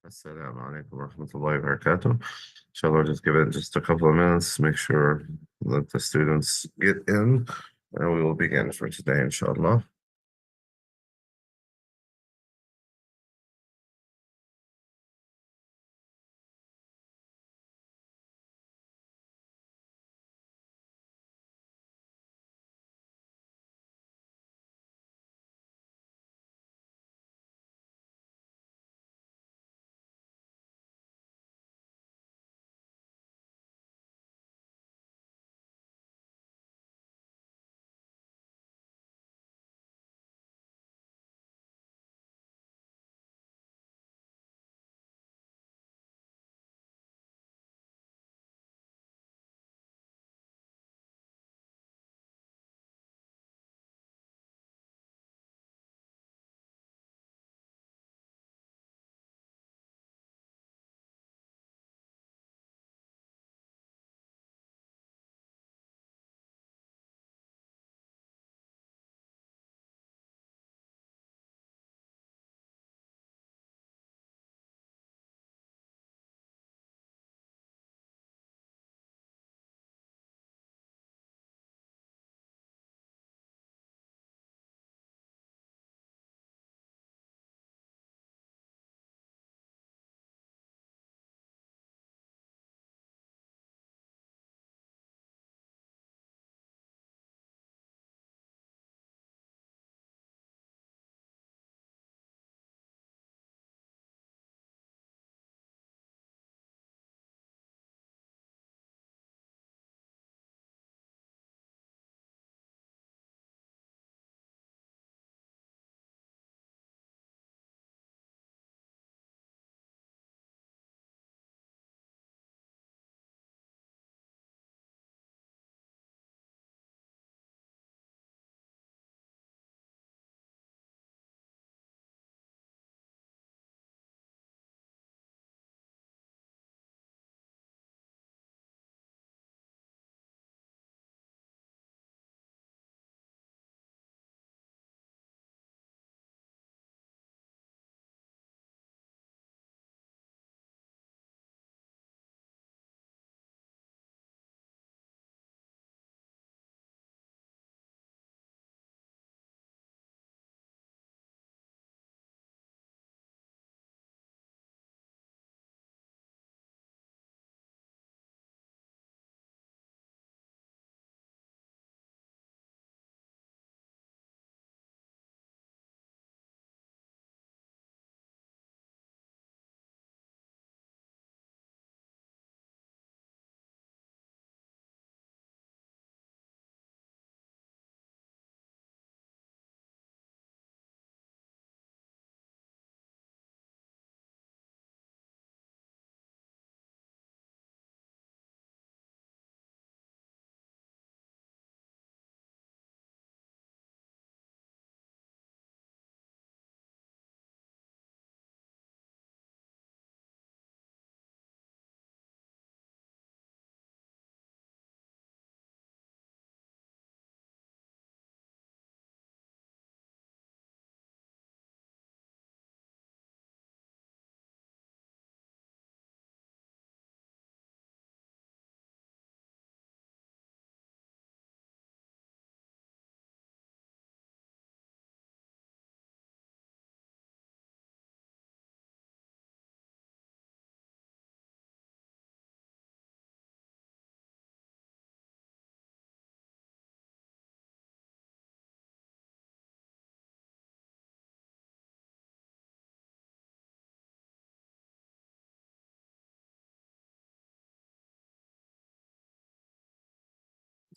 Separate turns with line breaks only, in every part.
Assalamu alaikum wa rahmatullahi wa barakatuh. Inshallah, just give it just a couple of minutes, make sure that the students get in, and we will begin for today, inshallah.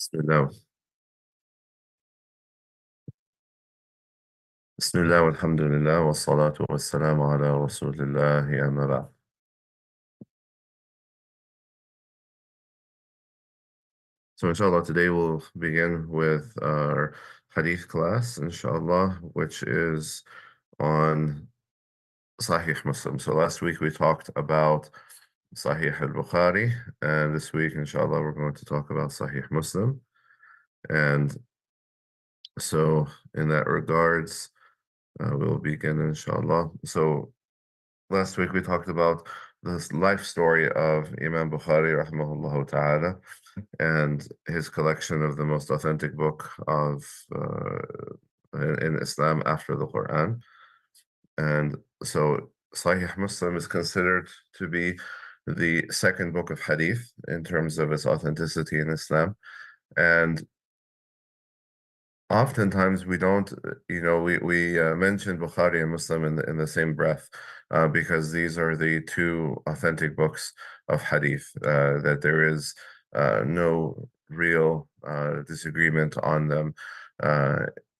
Bismillah. Bismillah, walhamdulillah, wa salatu wa salamu ala rasulillahi amma ba'd. So, inshallah, today we'll begin with our hadith class, inshallah, which is on Sahih Muslim. So, last week we talked about Sahih al-Bukhari, and this week, inshallah, we're going to talk about Sahih Muslim. And so, in that regards, we'll begin, inshallah. So, Last week we talked about this life story of Imam Bukhari, rahimahullah ta'ala, and his collection of the most authentic book of in Islam after the Quran. And so Sahih Muslim is considered to be the second book of Hadith in terms of its authenticity in Islam. And oftentimes we don't, we mention Bukhari and Muslim in the same breath because these are the two authentic books of Hadith that there is no real disagreement on them.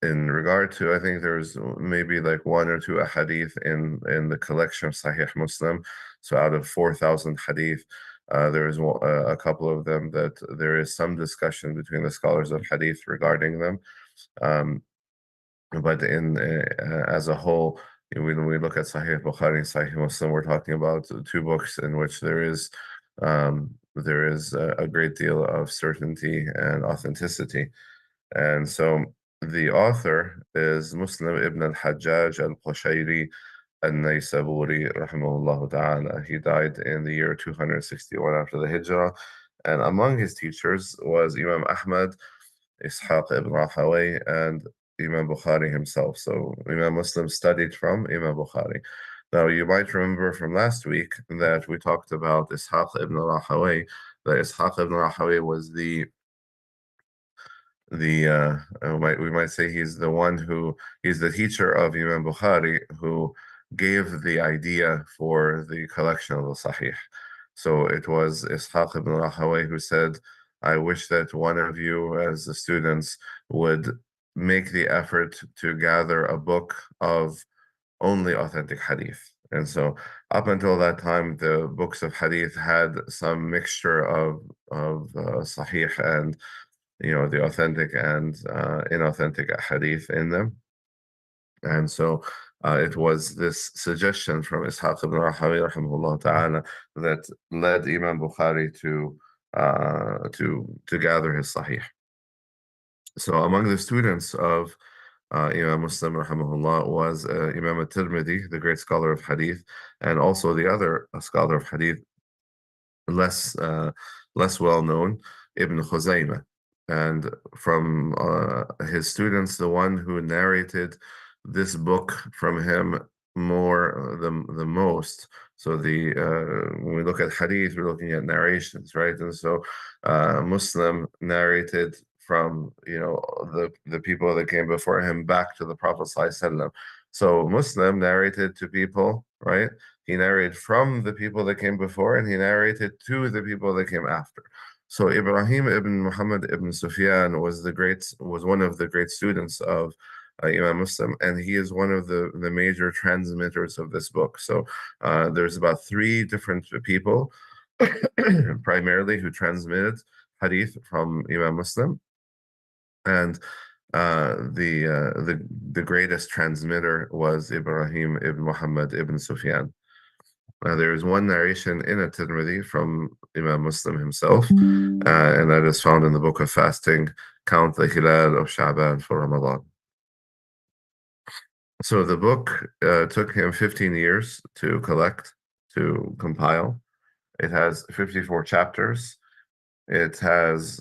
In regard to, I think there's maybe like one or two hadith in the collection of Sahih Muslim. So out of 4,000 hadith, there is a couple of them that there is some discussion between the scholars of hadith regarding them. Um, but in as a whole, when we look at Sahih Bukhari and Sahih Muslim, we're talking about two books in which there is a great deal of certainty and authenticity. And so the author is Muslim ibn al-Hajjaj al-Qushayri al-Naysaburi, rahimahullah ta'ala. He died in the year 261 after the Hijrah. And among his teachers was Imam Ahmad, Ishaq ibn Rahaway, and Imam Bukhari himself. So Imam Muslim studied from Imam Bukhari. Now, you might remember from last week that we talked about Ishaq ibn Rahaway, that Ishaq ibn Rahaway was we might say he's the teacher of Imam Bukhari who gave the idea for the collection of the Sahih. So it was Ishaq ibn Rahaway who said, I wish that one of you as the students would make the effort to gather a book of only authentic hadith. And so up until that time, the books of hadith had some mixture of sahih and the authentic and inauthentic hadith in them. And so it was this suggestion from Ishaq ibn Rahawi rahimahullah ta'ala that led Imam Bukhari to gather his Sahih. So among the students of Imam Muslim rahimahullah was Imam al-Tirmidhi, the great scholar of Hadith, and also the other scholar of Hadith, less well known, Ibn Khuzaymah. And from his students, the one who narrated this book from him the most. So when we look at hadith, we're looking at narrations, right? And so Muslim narrated from the people that came before him back to the Prophet ﷺ. So Muslim narrated to people, right? He narrated from the people that came before, and he narrated to the people that came after. So Ibrahim ibn Muhammad ibn Sufyan was one of the great students of Imam Muslim, and he is one of the major transmitters of this book. So there's about three different people, primarily, who transmitted hadith from Imam Muslim, and the greatest transmitter was Ibrahim ibn Muhammad ibn Sufyan. There is one narration in at-Tirmidhi from Imam Muslim himself, and that is found in the book of fasting, count the hilal of Sha'ban for Ramadan. So the book took him 15 years to compile. It has 54 chapters. It has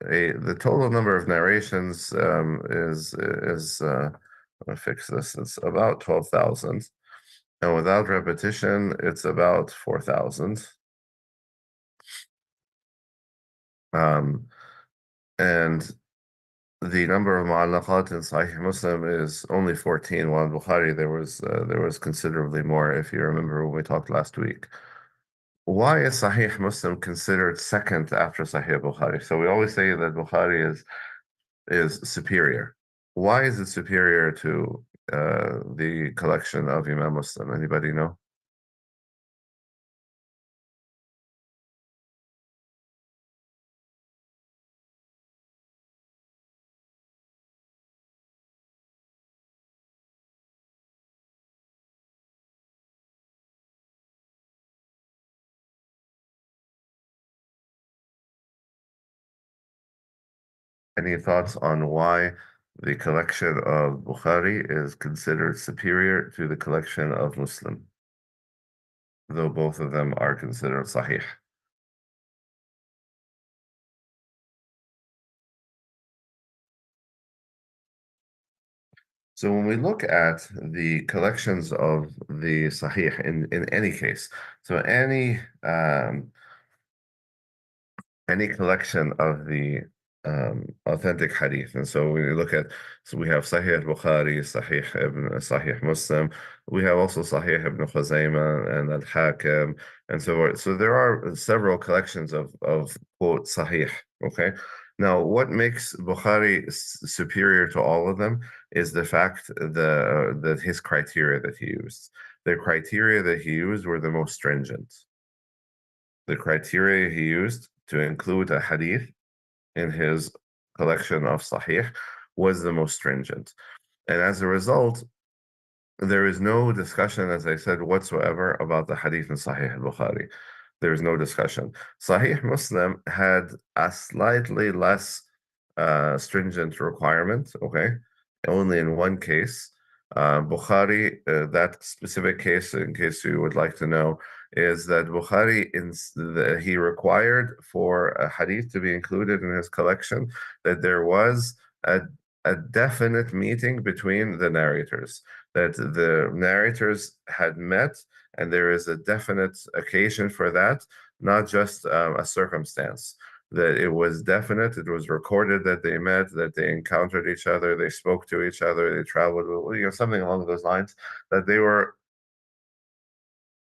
the total number of narrations is I'll fix this. It's about 12,000. And without repetition, it's about 4,000. And the number of mu'allaqat in Sahih Muslim is only 14, while in Bukhari there was considerably more, if you remember when we talked last week. Why is Sahih Muslim considered second after Sahih Bukhari? So we always say that Bukhari is superior. Why is it superior to the collection of Imam Muslim? Anybody know? Any thoughts on why the collection of Bukhari is considered superior to the collection of Muslim? though both of them are considered sahih. So when we look at the collections of the Sahih in any case, so any collection of the authentic hadith. And so when you look at, so we have Sahih Bukhari, Sahih Muslim, we have also Sahih Ibn Khuzaymah and Al-Hakim, and so forth. So there are several collections of quote Sahih. Okay. Now, what makes Bukhari superior to all of them is the fact that his criteria that he used. The criteria that he used were the most stringent. The criteria he used to include a hadith in his collection of Sahih was the most stringent. And as a result, there is no discussion, as I said, whatsoever about the hadith in Sahih al-Bukhari. There is no discussion. Sahih Muslim had a slightly less stringent requirement, okay? Only in one case. Bukhari, that specific case, in case you would like to know, is that Bukhari, he required for a hadith to be included in his collection that there was a definite meeting between the narrators, that the narrators had met, and there is a definite occasion for that, not just a circumstance. That it was definite, it was recorded that they met, that they encountered each other, they spoke to each other, they traveled, something along those lines, that they were.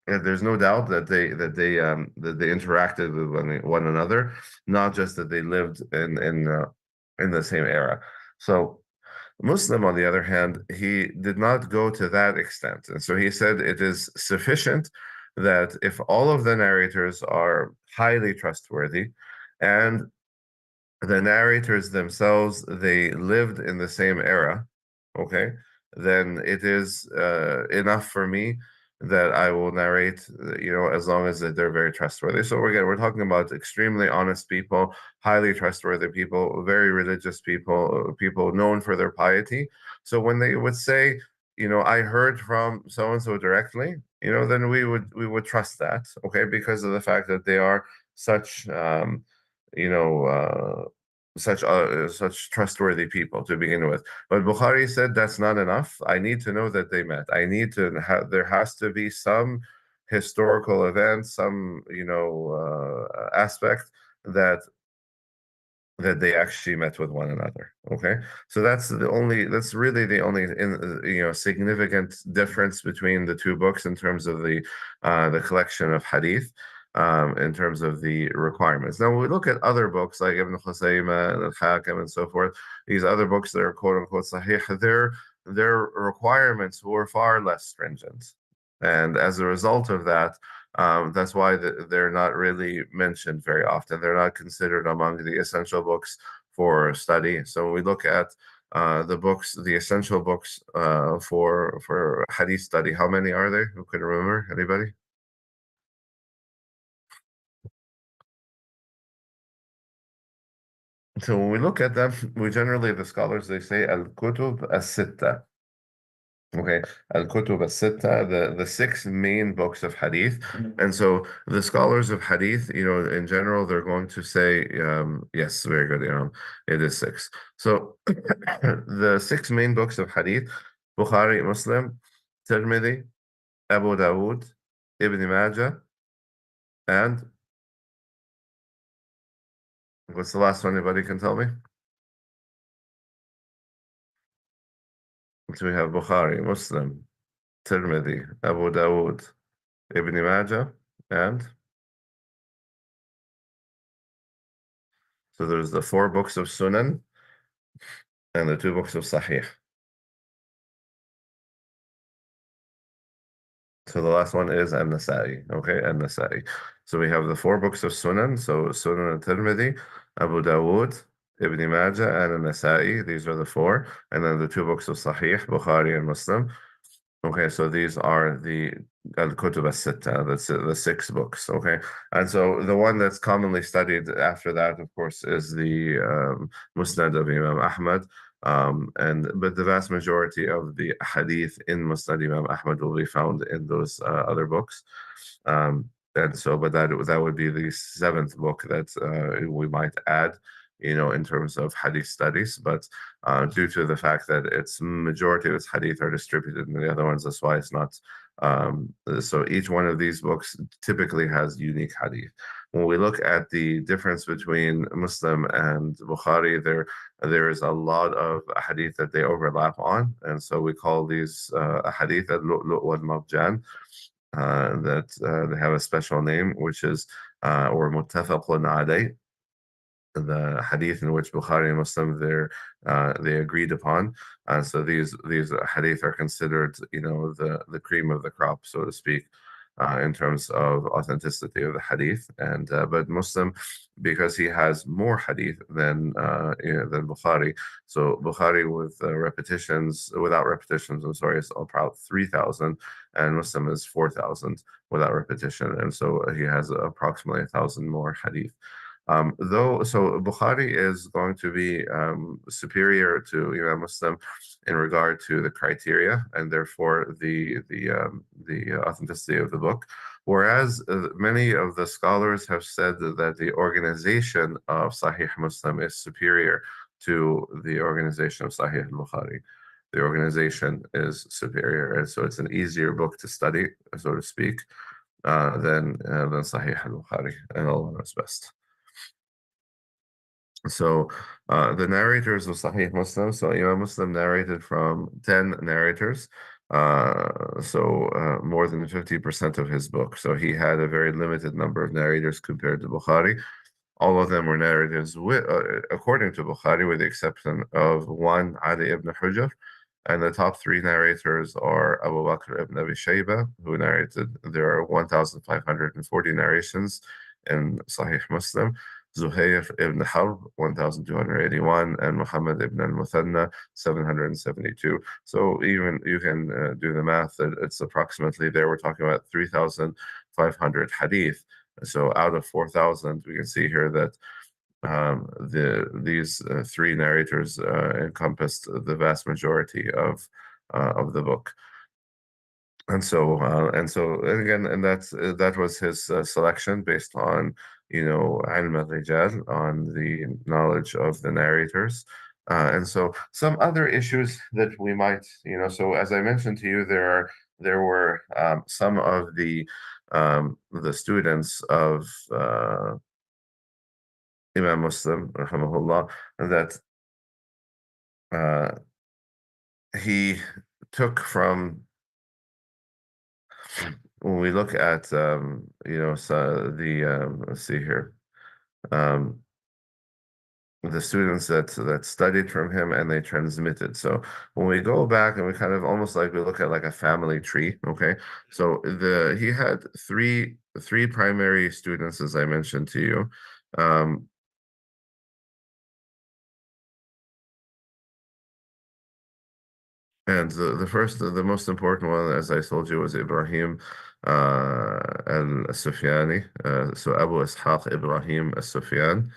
There's no doubt that they interacted with one another, not just that they lived in the same era. So Muslim, on the other hand, he did not go to that extent. And so he said it is sufficient that if all of the narrators are highly trustworthy and the narrators themselves, they lived in the same era, okay, then it is enough for me that I will narrate, as long as that they're very trustworthy. So we're talking about extremely honest people, highly trustworthy people, very religious people, people known for their piety. So when they would say, I heard from so and so directly, then we would trust that, okay, because of the fact that they are such you know, such trustworthy people to begin with. But Bukhari said that's not enough. I need to know that they met. I need to have. There has to be some historical event, some aspect that they actually met with one another. Okay, so that's really the only significant difference between the two books in terms of the collection of hadith, in terms of the requirements. Now, when we look at other books like Ibn Khuzaymah and Al-Hakim and so forth, these other books that are quote unquote sahih, their requirements were far less stringent, and as a result of that, that's why they're not really mentioned very often. They're not considered among the essential books for study. So when we look at the essential books for hadith study, how many are there? Who can remember? Anybody? So when we look at them, the scholars, they say al-kutub as-sitta. Okay, Al-Kutub as-Sitta, the six main books of Hadith. And so the scholars of Hadith, in general, they're going to say, yes, very good, it is six. So the six main books of Hadith, Bukhari, Muslim, Tirmidhi, Abu Dawood, Ibn Majah, and what's the last one anybody can tell me? So we have Bukhari, Muslim, Tirmidhi, Abu Dawood, Ibn Majah, and so there's the four books of Sunan and the two books of Sahih. So the last one is An-Nasa'i. Okay, An-Nasa'i. So we have the four books of Sunan. So Sunan al-Tirmidhi, Abu Dawood, Ibn Majah, and An-Nasa'i. These are the four. And then the two books of Sahih, Bukhari and Muslim. Okay, so these are the Al-Kutub as-Sitta, that's the six books, okay? And so the one that's commonly studied after that, of course, is the Musnad of Imam Ahmad. But the vast majority of the hadith in Musnad Imam Ahmad will be found in those other books. And so, but that would be the seventh book that we might add, in terms of hadith studies. But due to the fact that its majority of its hadith are distributed in the other ones, that's why it's not. So each one of these books typically has unique hadith. When we look at the difference between Muslim and Bukhari, there is a lot of hadith that they overlap on, and so we call these hadith al-lu'lu' wal-marjan. That they have a special name, which is or muttafaqun alayh, the hadith in which Bukhari and Muslim they agreed upon. So these hadith are considered, the cream of the crop, so to speak, in terms of authenticity of the hadith. And but Muslim, because he has more hadith than Bukhari, so Bukhari with without repetitions, I'm sorry, is about 3,000, and Muslim is 4,000 without repetition, and so he has approximately 1,000 more hadith. So Bukhari is going to be superior to Imam Muslim in regard to the criteria and therefore the authenticity of the book. Whereas many of the scholars have said that the organization of Sahih Muslim is superior to the organization of Sahih Bukhari. The organization is superior, and so it's an easier book to study, so to speak, than Sahih al-Bukhari, and Allah knows best. So the narrators of Sahih Muslim, so Imam Muslim narrated from 10 narrators, more than 50% of his book. So he had a very limited number of narrators compared to Bukhari. All of them were narrators according to Bukhari, with the exception of one, Ali ibn Hujr. And the top three narrators are Abu Bakr ibn Abi Shayba, who narrated. There are 1,540 narrations in Sahih Muslim. Zuhayr ibn Harb, 1,281, and Muhammad ibn al-Muthanna, 772. So even you can do the math that it's approximately there. We're talking about 3,500 hadith. So out of 4,000, we can see here that these three narrators encompassed the vast majority of the book. And again, that was his selection based on, ilm al-rijal, on the knowledge of the narrators. And so some other issues that we might, so as I mentioned to you, there were some of the students of Imam Muslim, rahimahullah, that he took from. When we look at, so let's see here, the students that studied from him and they transmitted. So when we go back and we kind of almost like we look at like a family tree, okay? So he had three primary students, as I mentioned to you. And the most important one, as I told you, was Ibrahim al-Sufyani. So Abu Ishaq Ibrahim al-Sufyan.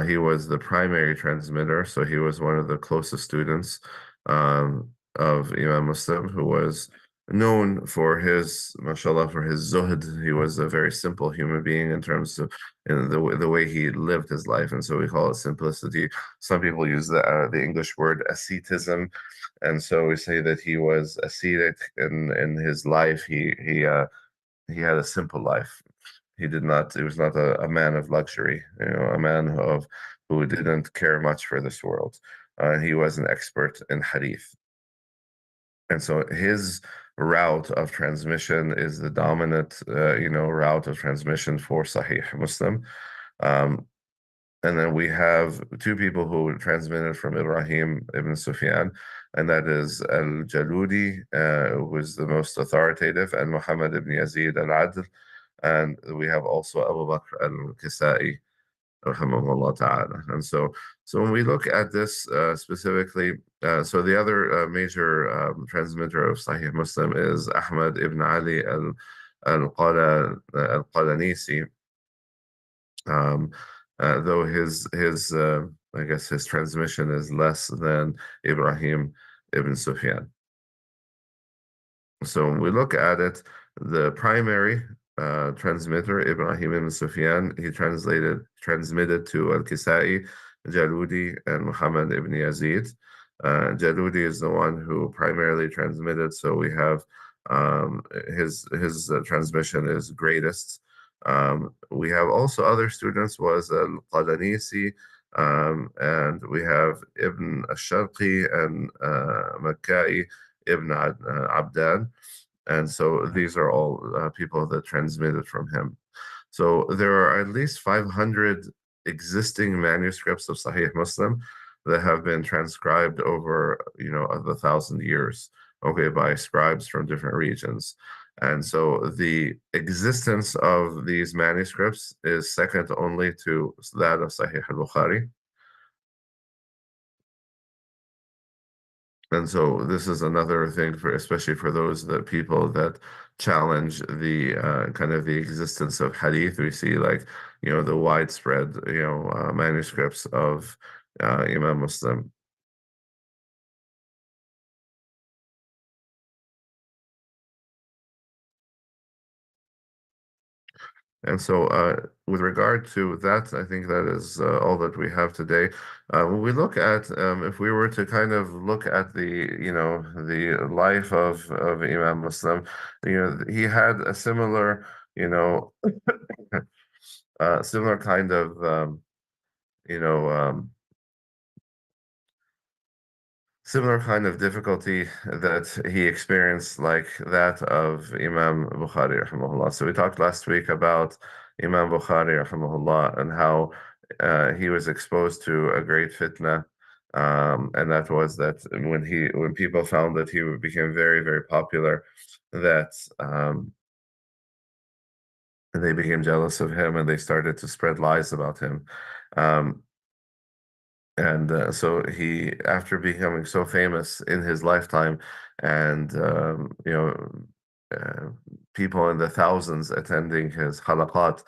He was the primary transmitter, so he was one of the closest students of Imam Muslim, who was known for his, mashallah, for his zuhd. He was a very simple human being in terms of the way he lived his life, and so we call it simplicity. Some people use the English word asceticism, and so we say that he was ascetic in his life. He had a simple life. He was not a man of luxury, a man who didn't care much for this world. He was an expert in hadith. And so his route of transmission is the dominant, route of transmission for Sahih Muslim. And then we have two people who transmitted from Ibrahim ibn Sufyan, and that is Al-Jaludi, who is the most authoritative, and Muhammad ibn Yazid al-Adl. And we have also Abu Bakr al-Kisai, rahimahullah ta'ala. And so when we look at this specifically, so the other major transmitter of Sahih Muslim is Ahmad ibn Ali al-Qalanisi. Though his I guess his transmission is less than Ibrahim ibn Sufyan. So when we look at it, the primary transmitter, Ibrahim ibn Sufyan, he transmitted to Al-Kisai, Jaludi, and Muhammad ibn Yazid. Jaludi is the one who primarily transmitted, so we have his transmission is greatest. We have also other students was Al-Qadanisi, and we have Ibn al-Sharqi and Makkai Ibn Abdan. And so these are all people that transmitted from him. So there are at least 500 existing manuscripts of Sahih Muslim that have been transcribed over, the 1,000 years, okay, by scribes from different regions. And so the existence of these manuscripts is second only to that of Sahih al-Bukhari. And so this is another thing for, especially for those that people that challenge the kind of the existence of hadith. We see like, the widespread, manuscripts of Imam Muslim. And so, with regard to that, I think that is all that we have today. When we look at, if we were to kind of look at the life of Imam Muslim, he had a similar, similar kind of, you know, um, similar kind of difficulty that he experienced, like that of Imam Bukhari, rahimahullah. So we talked last week about Imam Bukhari, rahimahullah, and how he was exposed to a great fitna, and that was that when people found that he became very, very popular, that they became jealous of him and they started to spread lies about him. Um, and so he, after becoming so famous in his lifetime, and uh, people in the thousands attending his halaqat,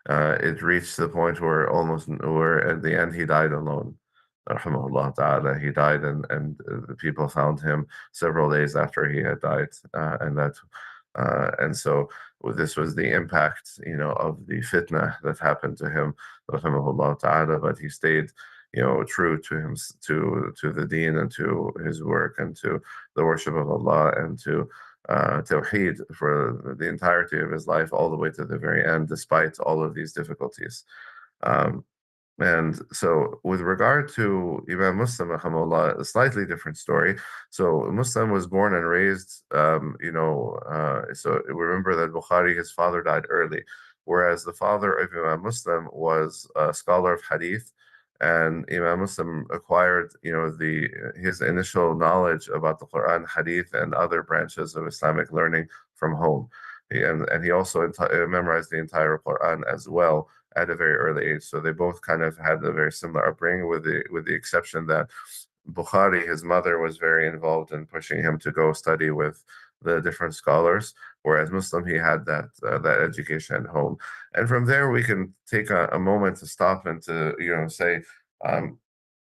it reached the point where at the end he died alone. Rahimahullah ta'ala. He died, and the people found him several days after he had died, and so this was the impact, of the fitna that happened to him, rahimahullah ta'ala. But he stayed, true to him, to the deen and to his work and to the worship of Allah and to Tawheed for the entirety of his life, all the way to the very end, despite all of these difficulties. Um, and so, with regard to Imam Muslim, rahimahullah, a slightly different story. So, Muslim was born and raised, so remember that Bukhari, his father died early, whereas the father of Imam Muslim was a scholar of hadith, and Imam Muslim acquired, his initial knowledge about the Quran, hadith, and other branches of Islamic learning from home. And he also memorized the entire Quran as well at a very early age. So they both kind of had a very similar upbringing, with the exception that Bukhari, his mother, was very involved in pushing him to go study with the different scholars, whereas Muslim, he had that education at home. And from there, we can take a moment to stop and to say, um,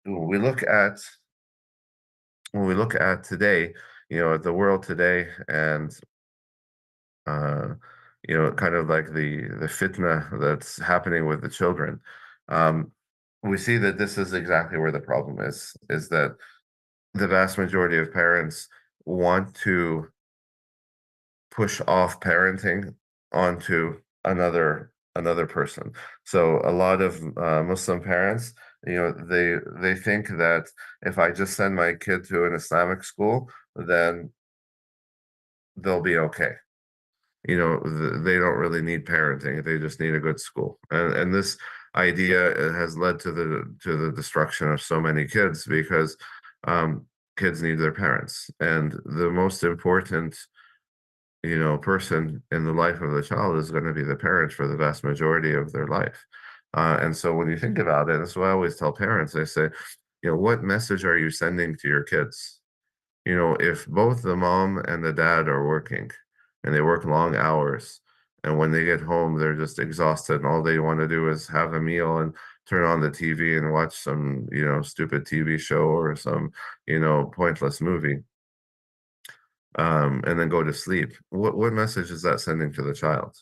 when we look at today, the world today, and uh, kind of like the fitna that's happening with the children. Um, we see that this is exactly where the problem is that the vast majority of parents want to push off parenting onto another person. So a lot of Muslim parents, they think that if I just send my kid to an Islamic school, then they'll be okay. They don't really need parenting, they just need a good school. And this idea has led to the destruction of so many kids, because um, kids need their parents, and the most important person in the life of the child is going to be the parents for the vast majority of their life. And so when you think about it, that's what I always tell parents. I say, what message are you sending to your kids? If both the mom and the dad are working and they work long hours, and when they get home, they're just exhausted and all they want to do is have a meal and turn on the TV and watch some, stupid TV show or some, pointless movie, and then go to sleep. What message is that sending to the child?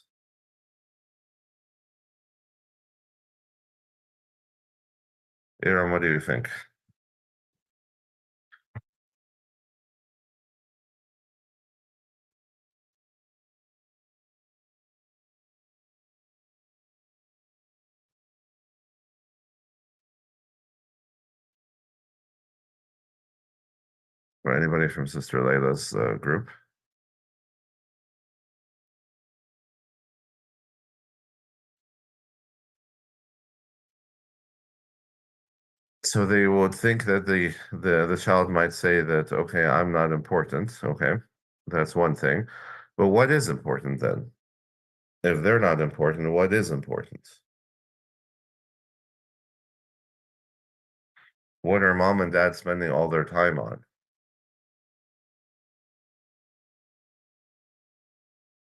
Aaron, what do you think? Or anybody from Sister Layla's group? So they would think that the child might say that, okay, I'm not important. Okay, that's one thing. But what is important then? If they're not important, what is important? What are mom and dad spending all their time on?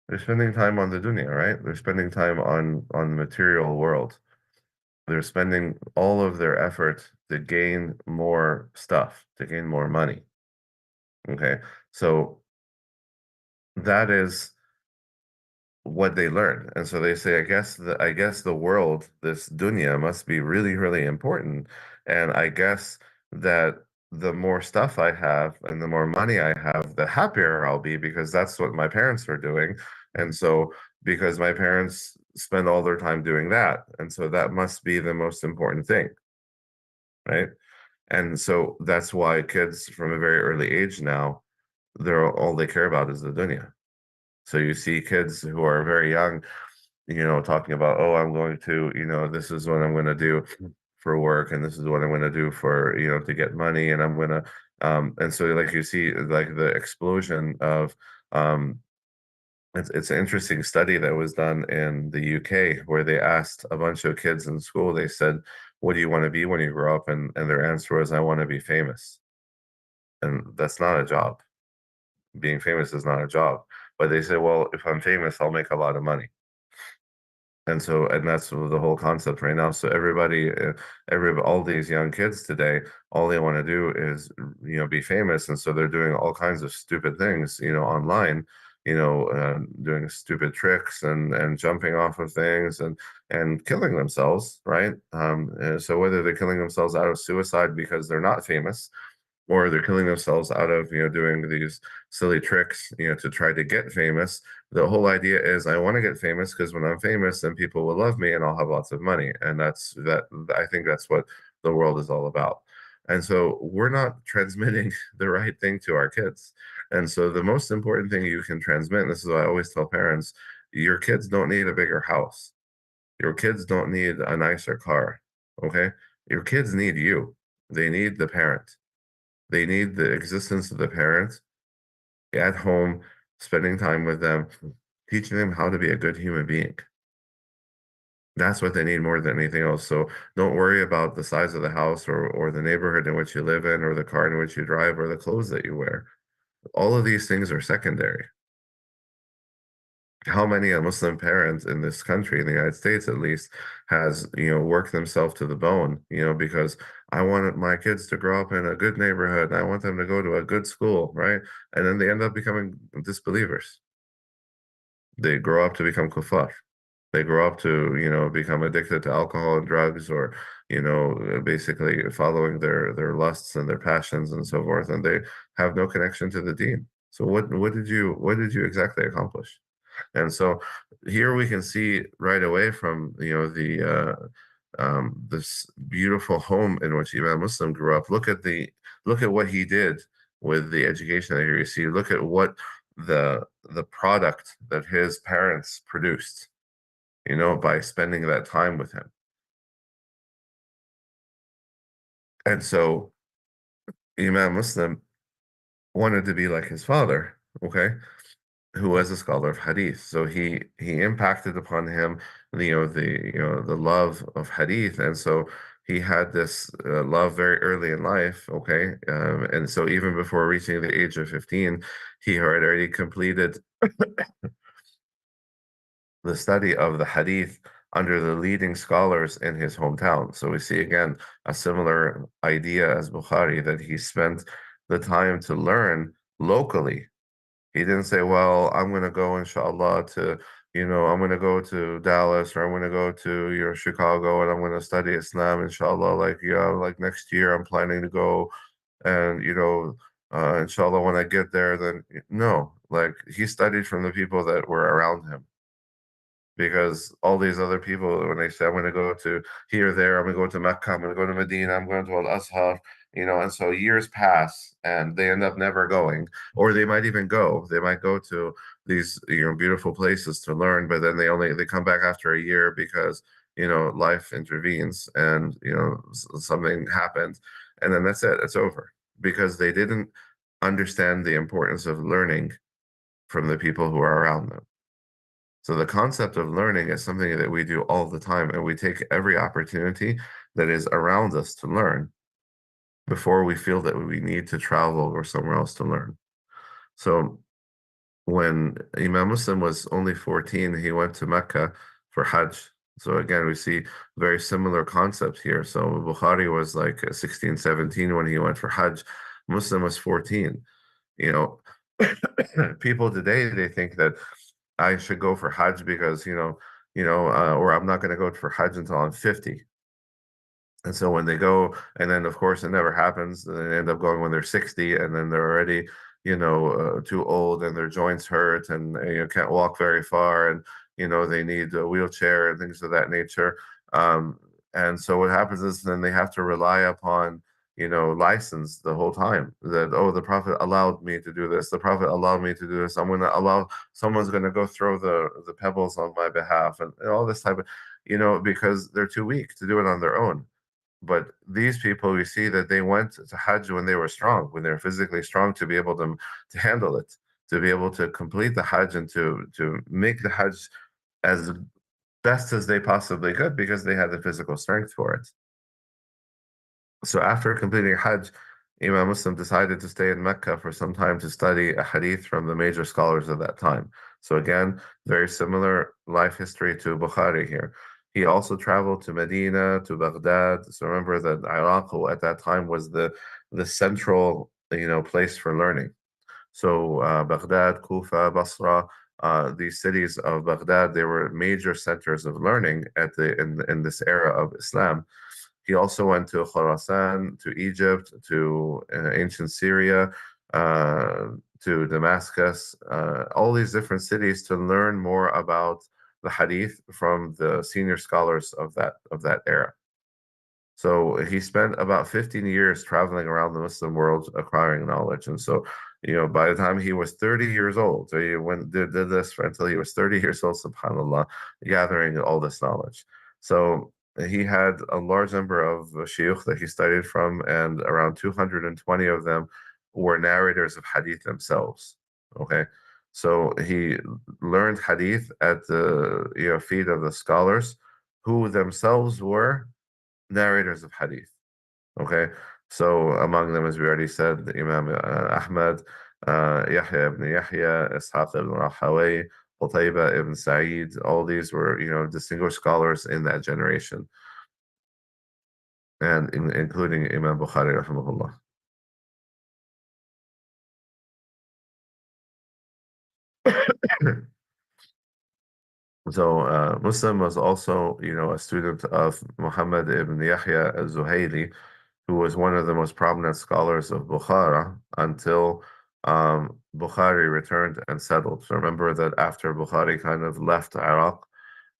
They're spending time on the dunya, right? They're spending time on the material world. They're spending all of their effort to gain more stuff, to gain more money. Okay. So that is what they learn. And so they say, I guess the world, this dunya must be really, really important. And I guess that the more stuff I have and the more money I have, the happier I'll be because that's what my parents are doing. And so because my parents spend all their time doing that. And so that must be the most important thing, right? And so that's why kids from a very early age now, they're all they care about is the dunya. So you see kids who are very young, talking about, oh, I'm going to, this is what I'm going to do for work, and this is what I'm going to do for, to get money, and I'm going to, and so like you see, like the explosion of, it's an interesting study that was done in the UK where they asked a bunch of kids in school, they said, what do you want to be when you grow up? And their answer was, I want to be famous. And that's not a job. Being famous is not a job. But they say, well, if I'm famous, I'll make a lot of money. And that's the whole concept right now. So all these young kids today, all they want to do is, be famous. And so they're doing all kinds of stupid things, online, doing stupid tricks and jumping off of things and killing themselves, right? So whether they're killing themselves out of suicide because they're not famous, or they're killing themselves out of doing these silly tricks to try to get famous. The whole idea is I want to get famous because when I'm famous then people will love me and I'll have lots of money, and I think that's what the world is all about. And so we're not transmitting the right thing to our kids. And so the most important thing you can transmit, and this is what I always tell parents, your kids don't need a bigger house, your kids don't need a nicer car. Okay, your kids need you, they need the parent, they need the existence of the parent at home, spending time with them, teaching them how to be a good human being. That's what they need more than anything else. So don't worry about the size of the house or the neighborhood in which you live in or the car in which you drive or the clothes that you wear. All of these things are secondary. How many a Muslim parent in this country, in the United States at least, has, worked themselves to the bone, because I wanted my kids to grow up in a good neighborhood and I want them to go to a good school, right? And then they end up becoming disbelievers. They grow up to become kuffar. They grow up to, become addicted to alcohol and drugs, or, basically following their lusts and their passions and so forth, and they have no connection to the deen. So what did you exactly accomplish? And so here we can see right away from this beautiful home in which Imam Muslim grew up. Look at what he did with the education that he received. Look at what the product that his parents produced, by spending that time with him. And so Imam Muslim wanted to be like his father, okay, who was a scholar of hadith. So he impacted upon him, the love of hadith, and so he had this love very early in life. Okay, and so even before reaching the age of 15, he had already completed the study of the hadith under the leading scholars in his hometown. So we see again a similar idea as Bukhari, that he spent the time to learn locally. He didn't say, well, I'm going to go, inshallah, I'm going to go to Dallas, or I'm going to go to, Chicago, and I'm going to study Islam, inshallah. Like, yeah, like next year I'm planning to go, and, inshallah, when I get there, then no, like he studied from the people that were around him, because all these other people, when they say, I'm going to go to here, there, I'm going to go to Mecca, I'm going to go to Medina, I'm going to Al Azhar, and so years pass and they end up never going, or they might even go. They might go to these, beautiful places to learn, but then they come back after a year because, life intervenes and, something happened, and then that's it, it's over, because they didn't understand the importance of learning from the people who are around them. So the concept of learning is something that we do all the time, and we take every opportunity that is around us to learn before we feel that we need to travel or somewhere else to learn. So when Imam Muslim was only 14, he went to Mecca for Hajj. So again, we see very similar concepts here. So Bukhari was like 16, 17 when he went for Hajj. Muslim was 14. You know, people today, they think that I should go for Hajj because, or I'm not going to go for Hajj until I'm 50. And so when they go, and then of course it never happens, and they end up going when they're 60, and then they're already, too old, and their joints hurt, and can't walk very far, and they need a wheelchair and things of that nature. And so what happens is then they have to rely upon, license the whole time, that, oh, the Prophet allowed me to do this. The Prophet allowed me to do this. I'm going to allow someone's going to go throw the pebbles on my behalf, and all this type of, because they're too weak to do it on their own. But these people, we see that they went to Hajj when they were strong, when they're physically strong, to be able to handle it, to be able to complete the Hajj, and to make the Hajj as best as they possibly could, because they had the physical strength for it. So after completing Hajj, Imam Muslim decided to stay in Mecca for some time to study a hadith from the major scholars of that time. So again, very similar life history to Bukhari here. He also traveled to Medina, to Baghdad. So remember that Iraq at that time was the central, place for learning. So Baghdad, Kufa, Basra, these cities of Baghdad, they were major centers of learning in this era of Islam. He also went to Khorasan, to Egypt, to ancient Syria, uh, to Damascus, all these different cities, to learn more about the Hadith from the senior scholars of that era. So he spent about 15 years traveling around the Muslim world acquiring knowledge. And so, by the time he was 30 years old, so he did this until he was 30 years old, subhanAllah, gathering all this knowledge. So he had a large number of shuyukh that he studied from, and around 220 of them were narrators of hadith themselves. Okay. So he learned hadith at the feet of the scholars, who themselves were narrators of hadith. Okay, so among them, as we already said, the Imam Ahmad, Yahya ibn Yahya, Ishaq ibn Rahaway, Qutayba ibn Sa'id, all these were, distinguished scholars in that generation, and including Imam Bukhari, rahimahullah. So Muslim was also, a student of Muhammad ibn Yahya al-Zuhayli, who was one of the most prominent scholars of Bukhara until Bukhari returned and settled. So remember that after Bukhari kind of left Iraq,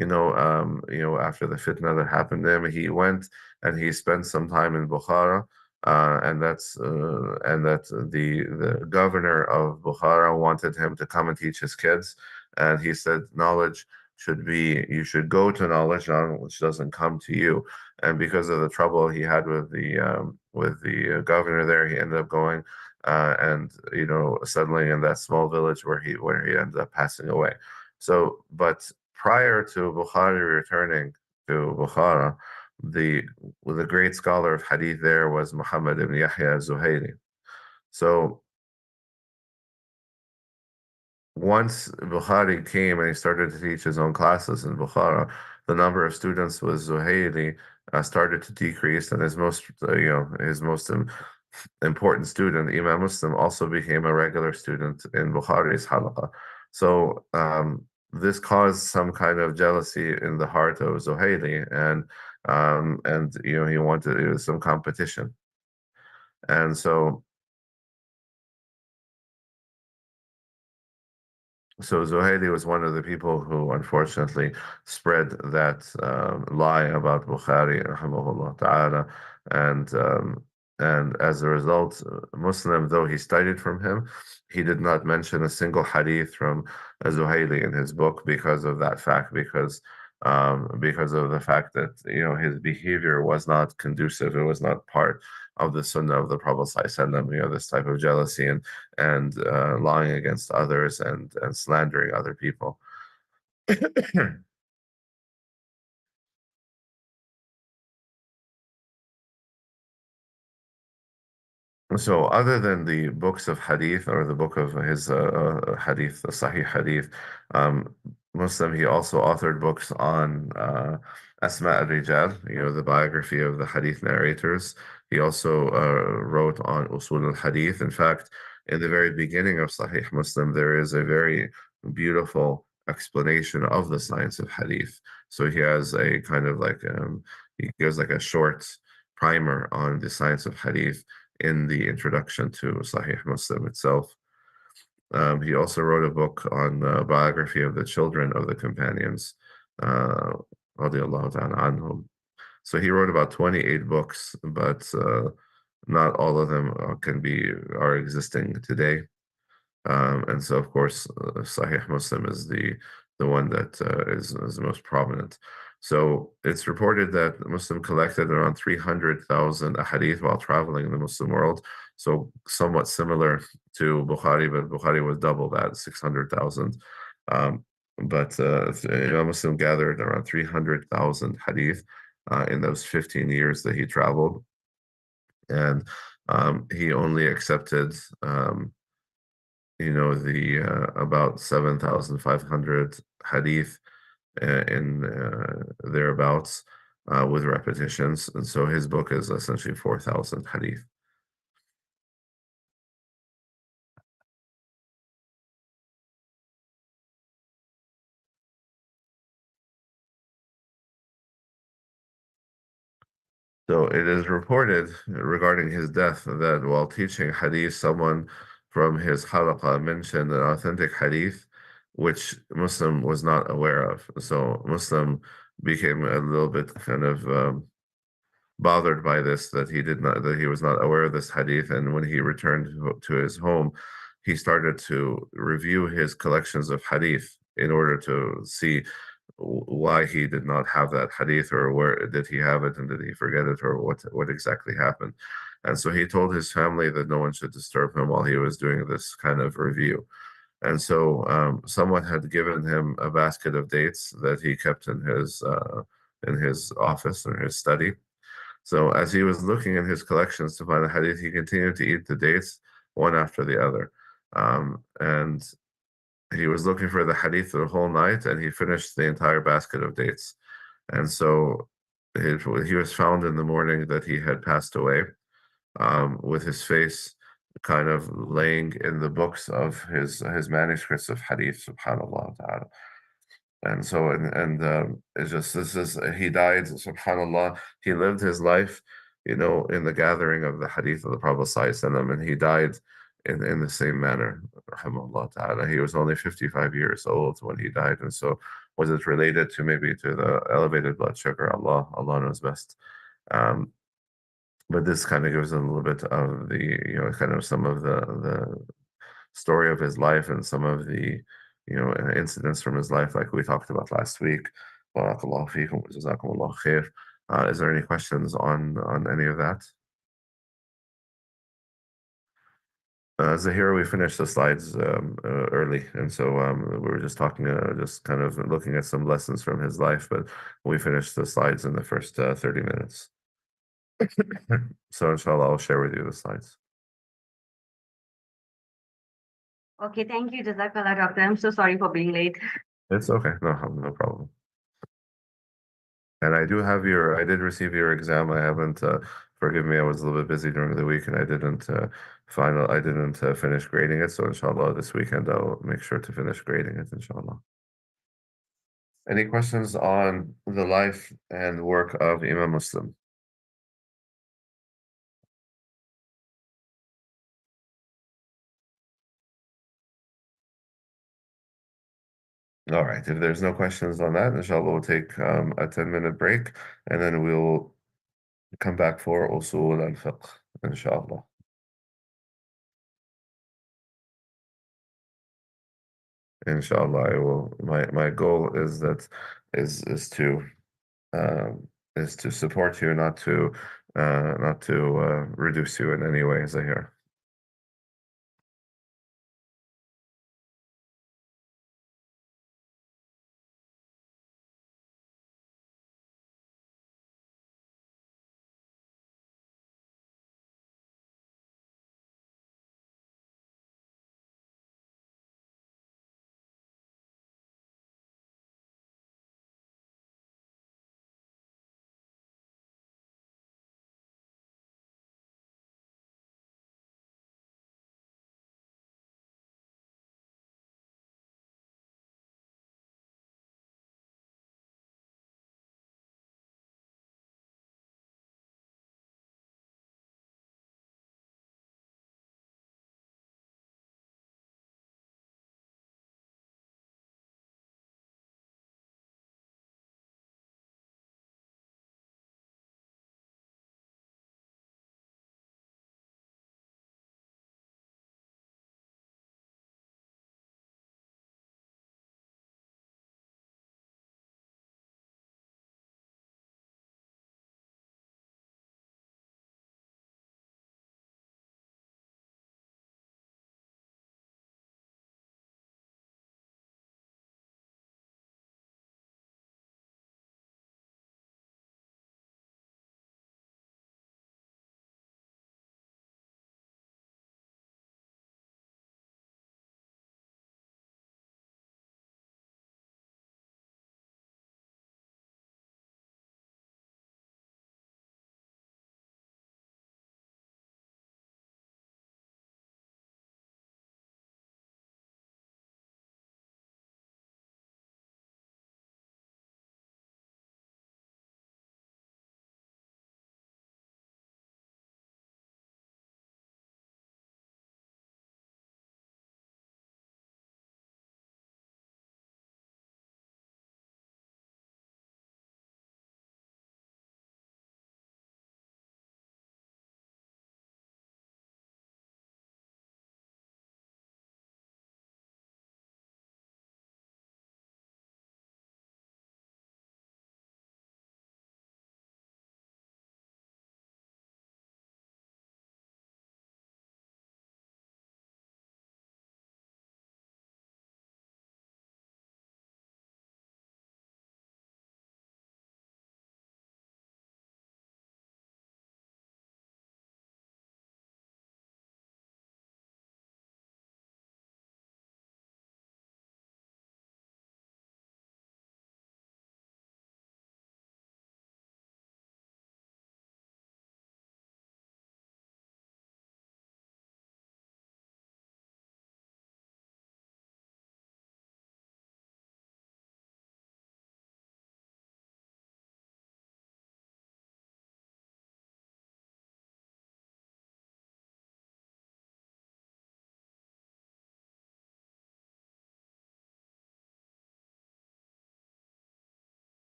after the fitna that happened to him, he went and he spent some time in Bukhara, and that the governor of Bukhara wanted him to come and teach his kids, and he said, knowledge should be, you should go to knowledge, knowledge doesn't come to you. And because of the trouble he had with the governor there, he ended up going and settling in that small village where he ended up passing away. So, but prior to Bukhari returning to Bukhara, the the great scholar of hadith there was Muhammad ibn Yahya al-Zuhayli. So once Bukhari came and he started to teach his own classes in Bukhara, the number of students with Zuhaili started to decrease, and his most important student, Imam Muslim, also became a regular student in Bukhari's halaqah. So this caused some kind of jealousy in the heart of Zuhaili, and he wanted some competition, and so Zuhaili was one of the people who unfortunately spread that lie about Bukhari, rahimahullah ta'ala, and um, and as a result, Muslim, though he studied from him, he did not mention a single hadith from Zuhaili in his book because of that fact, because of the fact that his behavior was not conducive, it was not part of the Sunnah of the Prophet ﷺ, this type of jealousy and lying against others and slandering other people. So, other than the books of hadith or the book of his hadith, the Sahih hadith, um, Muslim, he also authored books on Asma al-Rijal, the biography of the hadith narrators. He also wrote on Usul al-Hadith. In fact, in the very beginning of Sahih Muslim, there is a very beautiful explanation of the science of hadith. So he has a kind of he gives like a short primer on the science of hadith in the introduction to Sahih Muslim itself. He also wrote a book on biography of the children of the companions, uh, radiallahu ta'ala anhum. So he wrote about 28 books, but not all of them are existing today. And so, of course, Sahih Muslim is the one that is the most prominent. So it's reported that Muslim collected around 300,000 ahadith while traveling in the Muslim world. So somewhat similar to Bukhari, but Bukhari was double that, 600,000. But Imam Muslim gathered around 300,000 hadith in those 15 years that he traveled. And he only accepted the about 7,500 hadith in thereabouts with repetitions. And so his book is essentially 4,000 hadith. So it is reported regarding his death that while teaching hadith, someone from his halaqah mentioned an authentic hadith which Muslim was not aware of. So Muslim became a little bit kind of bothered by this, that he was not aware of this hadith, and when he returned to his home, he started to review his collections of hadith in order to see why he did not have that hadith, or where did he have it and did he forget it, or what exactly happened. And so he told his family that no one should disturb him while he was doing this kind of review. And so someone had given him a basket of dates that he kept in his office or his study. So as he was looking in his collections to find a hadith, he continued to eat the dates one after the other. And he was looking for the hadith the whole night, and he finished the entire basket of dates. And so he was found in the morning that he had passed away, with his face kind of laying in the books of his manuscripts of hadith, subhanallah ta'ala. And so, it's just, this is, he died, subhanAllah, he lived his life, in the gathering of the hadith of the Prophet ﷺ, and he died in the same manner, rahimahullah ta'ala. He was only 55 years old when he died. And so, was it related to maybe to the elevated blood sugar? Allah knows best. Um, but this kind of gives a little bit of kind of some of the story of his life and some of the incidents from his life, like we talked about last week. Barakallahu feekum, jazakumullah khair. Is there any questions on any of that? Zahira, we finished the slides early, and so we were just talking, just kind of looking at some lessons from his life, but we finished the slides in the first 30 minutes. So inshallah, I'll share with you the slides.
Okay, thank you, Jazakallah, Doctor. I'm so sorry for being late.
It's okay, no problem. And I did receive your exam. I haven't, forgive me, I was a little bit busy during the week and I didn't finish grading it. So inshallah, this weekend I'll make sure to finish grading it, inshallah. Any questions on the life and work of Imam Muslim? All right. If there's no questions on that, inshallah, we'll take a 10-minute break and then we'll come back for Usul al-Fiqh, inshallah. Inshallah, I will. My goal is that is is to is to support you, not to reduce you in any way, Zahir.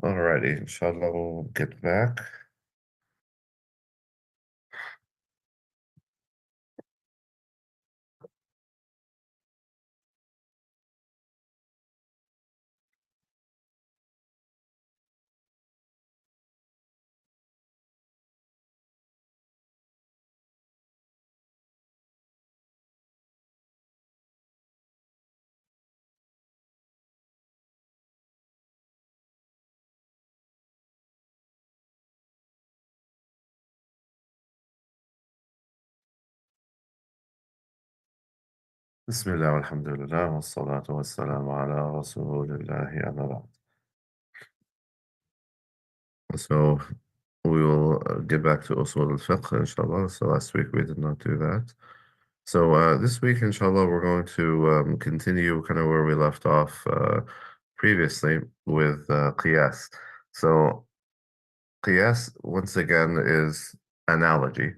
Alrighty, inshallah, we'll get back. بسم الله والحمد لله والصلاة والسلام على رسول الله أما بعد. So we will get back to Usul al-Fiqh, inshallah. So last week we did not do that. So this week, inshallah, we're going to continue kind of where we left off previously with Qiyas. So Qiyas, once again, is analogy.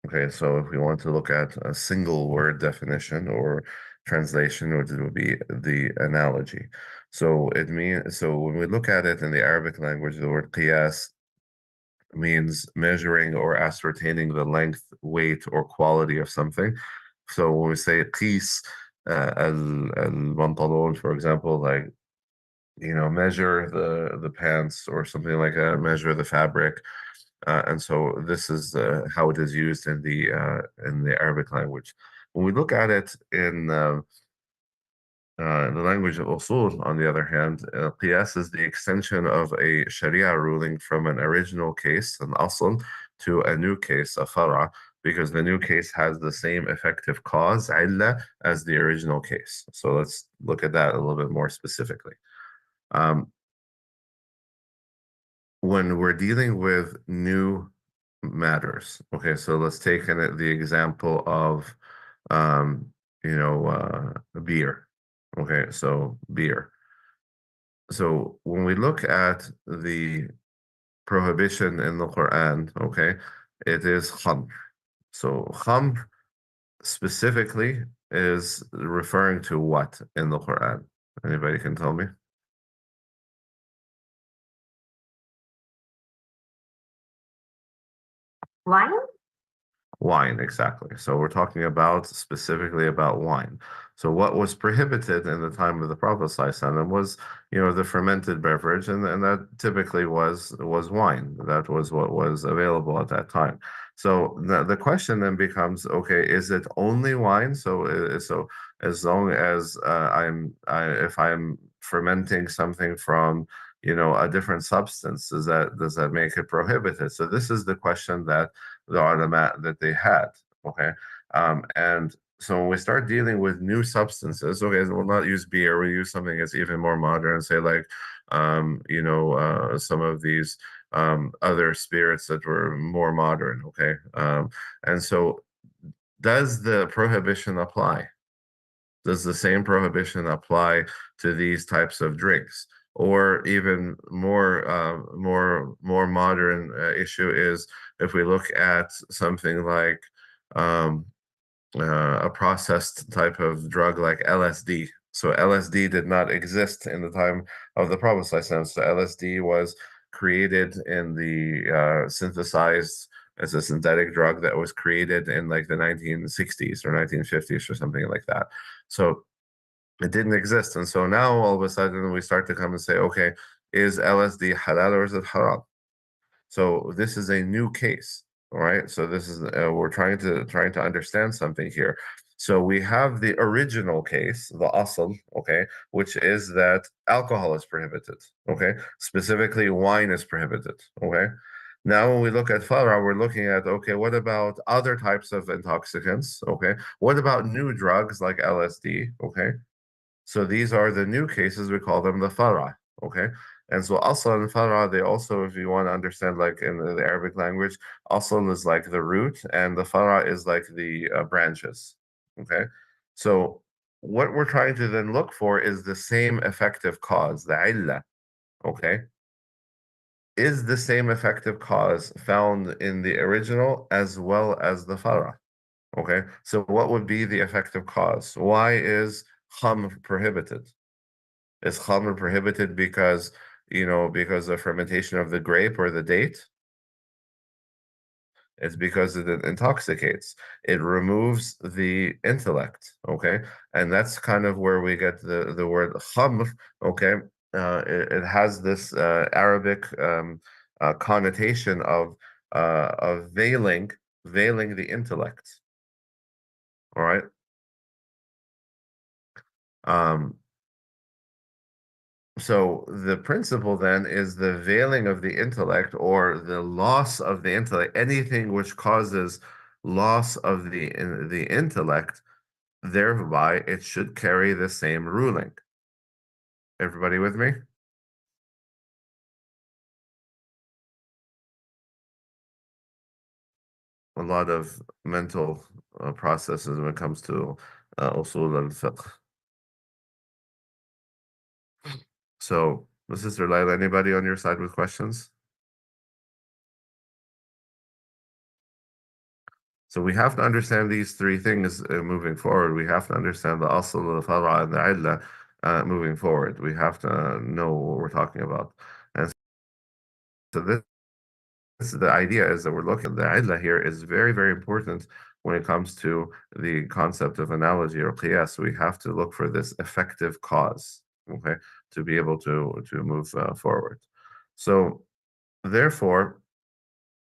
Okay, so if we want to look at a single word definition or translation, which would be the analogy. So it means, so when we look at it in the Arabic language, the word qiyas means measuring or ascertaining the length, weight, or quality of something. So when we say qis al-pantalon, for example, like, measure the pants or something like that, measure the fabric. And so this is how it is used in the Arabic language. When we look at it in the language of usul, on the other hand, qiyas is the extension of a sharia ruling from an original case, an asl, to a new case, a fara, because the new case has the same effective cause, illa, as the original case. So let's look at that a little bit more specifically. Um, when we're dealing with new matters, okay, so let's take the example of, um, beer. Okay, so beer. So when we look at the prohibition in the Quran, okay, it is khamr. So khamr specifically is referring to what in the Quran? Anybody can tell me?
Wine?
Wine, exactly. So we're talking about specifically about wine. So what was prohibited in the time of the Prophet ﷺ was, the fermented beverage, and that typically was wine. That was what was available at that time. So the question then becomes, okay, is it only wine? So as long as if I'm fermenting something from a different substance, does that make it prohibited? So this is the question that the ulama that they had. Okay. And so when we start dealing with new substances, okay, we'll not use beer, we'll use something that's even more modern, say like some of these other spirits that were more modern, okay. And so does the prohibition apply? Does the same prohibition apply to these types of drinks? Or even more modern issue is if we look at something like um, a processed type of drug like LSD. So LSD did not exist in the time of the Prophet ﷺ. So LSD was created in the synthesized as a synthetic drug that was created in like the 1960s or 1950s or something like that. So it didn't exist. And so now all of a sudden we start to come and say, okay, is LSD halal or is it haram? So this is a new case, all right? So this is we're trying to understand something here. So we have the original case, the asl, okay, which is that alcohol is prohibited, okay? Specifically, wine is prohibited, okay? Now, when we look at fara, we're looking at, okay, what about other types of intoxicants, okay? What about new drugs like LSD, okay? So these are the new cases, we call them the fara, okay? And so asl and fara, they also, if you want to understand, like in the Arabic language, asl is like the root, and the fara is like the branches, okay? So what we're trying to then look for is the same effective cause, the illah, okay? Is the same effective cause found in the original as well as the fara? Okay, so what would be the effective cause? Why is khamr prohibited? Is khamr prohibited because because of fermentation of the grape or the date? It's because it intoxicates. It removes the intellect, okay? And that's kind of where we get the word khamr, okay? It has this Arabic connotation of veiling the intellect, all right? Um, So the principle then is the veiling of the intellect or the loss of the intellect, anything which causes loss of the intellect, thereby it should carry the same ruling. Everybody with me? A lot of mental processes when it comes to usul al-fiqh. So, Sister Laila, anybody on your side with questions? So we have to understand these three things moving forward. We have to understand the asl, the fara, and the illah moving forward. We have to know what we're talking about. And so this the idea is that we're looking, the illah here is very, very important when it comes to the concept of analogy or qiyas. We have to look for this effective cause, okay, to be able to move forward. So therefore,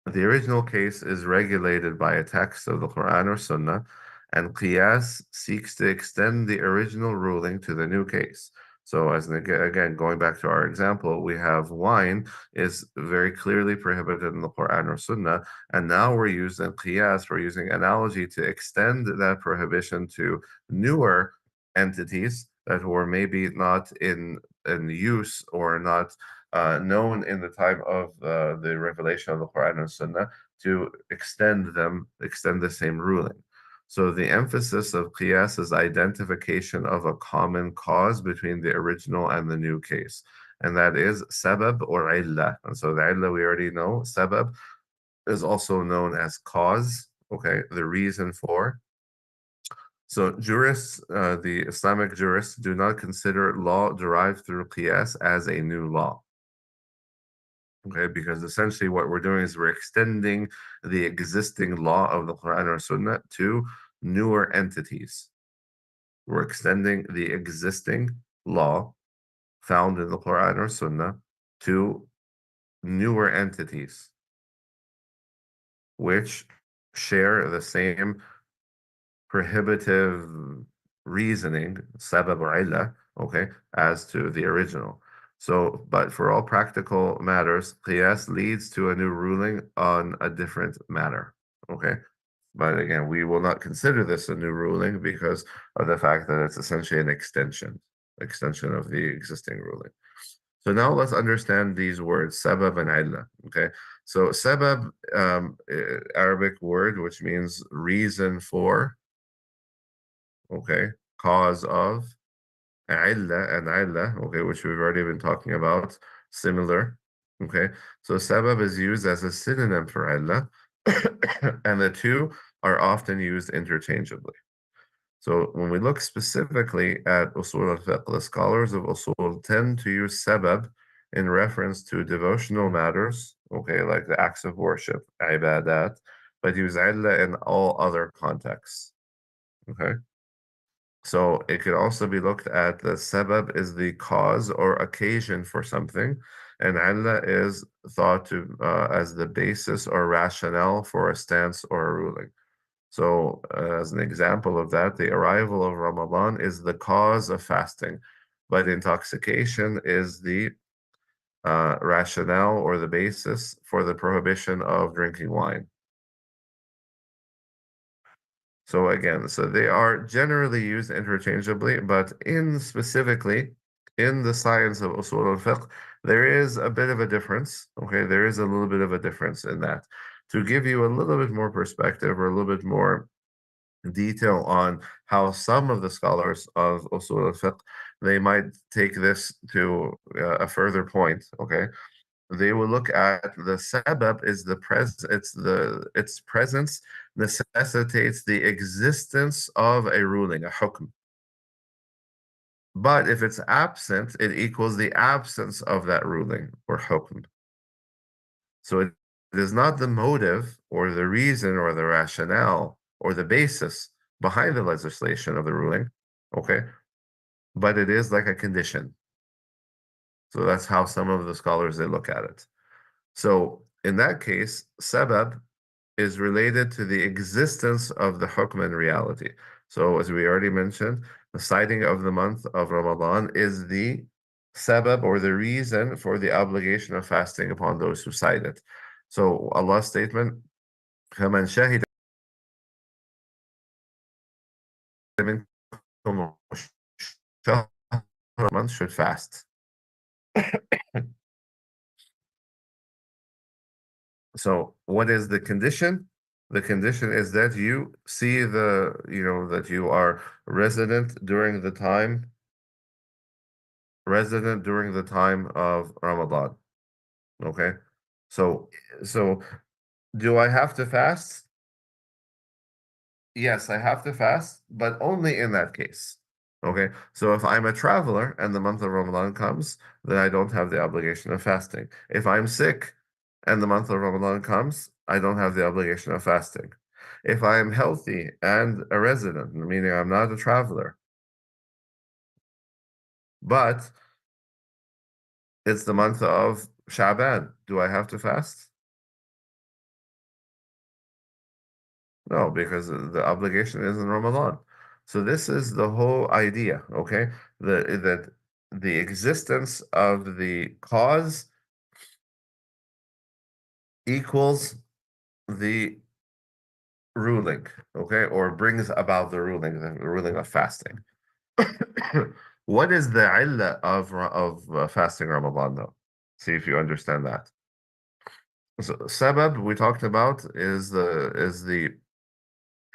the original case is regulated by a text of the Quran or Sunnah, and Qiyas seeks to extend the original ruling to the new case. So, again, going back to our example, we have wine is very clearly prohibited in the Quran or Sunnah, and now we're using Qiyas, we're using analogy to extend that prohibition to newer entities that were maybe not in use or not known in the time of the revelation of the Quran and Sunnah to extend the same ruling. So the emphasis of qiyas is identification of a common cause between the original and the new case, and that is sabab or illah. And so the illah we already know, sabab is also known as cause, okay, the reason for. So jurists, the Islamic jurists, do not consider law derived through qiyas as a new law. Okay, because essentially what we're doing is we're extending the existing law of the Quran or Sunnah to newer entities. We're extending the existing law found in the Quran or Sunnah to newer entities, which share the same prohibitive reasoning, sabab or illah, okay, as to the original. So, but for all practical matters, qiyas leads to a new ruling on a different matter, okay? But again, we will not consider this a new ruling because of the fact that it's essentially an extension of the existing ruling. So now let's understand these words, sabab and illah, okay? So sabab, Arabic word, which means reason for, okay, cause of, and illah, okay, which we've already been talking about, similar, okay. So sabab is used as a synonym for illah, and the two are often used interchangeably. So when we look specifically at usul al-fiqh, the scholars of usul tend to use sabab in reference to devotional matters, okay, like the acts of worship, ibadat, but use illah in all other contexts, okay. So it could also be looked at the sabab is the cause or occasion for something, and illah is thought to as the basis or rationale for a stance or a ruling. So, as an example of that, the arrival of Ramadan is the cause of fasting, but intoxication is the rationale or the basis for the prohibition of drinking wine. So again, so they are generally used interchangeably, but specifically in the science of usul al-fiqh, there is a bit of a difference. Okay, there is a little bit of a difference in that. To give you a little bit more perspective or a little bit more detail on how some of the scholars of usul al-fiqh, they might take this to a further point. Okay, they will look at the sabab is the its presence necessitates the existence of a ruling, a hukm. But if it's absent, it equals the absence of that ruling or hukm. So it is not the motive or the reason or the rationale or the basis behind the legislation of the ruling, okay? But it is like a condition. So that's how some of the scholars they look at it. So in that case, sabab is related to the existence of the hukm in reality. So as we already mentioned, the citing of the month of Ramadan is the sabab or the reason for the obligation of fasting upon those who cite it. So Allah's statement, فَمَنْ شَهِدَ مِنْكُمُ الشَّهْرَ month should fast. So what is the condition? The condition is that you see that you are resident during the time of Ramadan. Okay. So so do I have to fast? Yes, I have to fast, but only in that case. Okay. So if I'm a traveler and the month of Ramadan comes, then I don't have the obligation of fasting. If I'm sick and the month of Ramadan comes, I don't have the obligation of fasting. If I am healthy and a resident, meaning I'm not a traveler, but it's the month of Sha'ban, do I have to fast? No, because the obligation is in Ramadan. So this is the whole idea, okay? That the existence of the cause equals the ruling, okay? Or brings about the ruling of fasting. What is the illah of fasting Ramadan though? See if you understand that. So sabab we talked about is the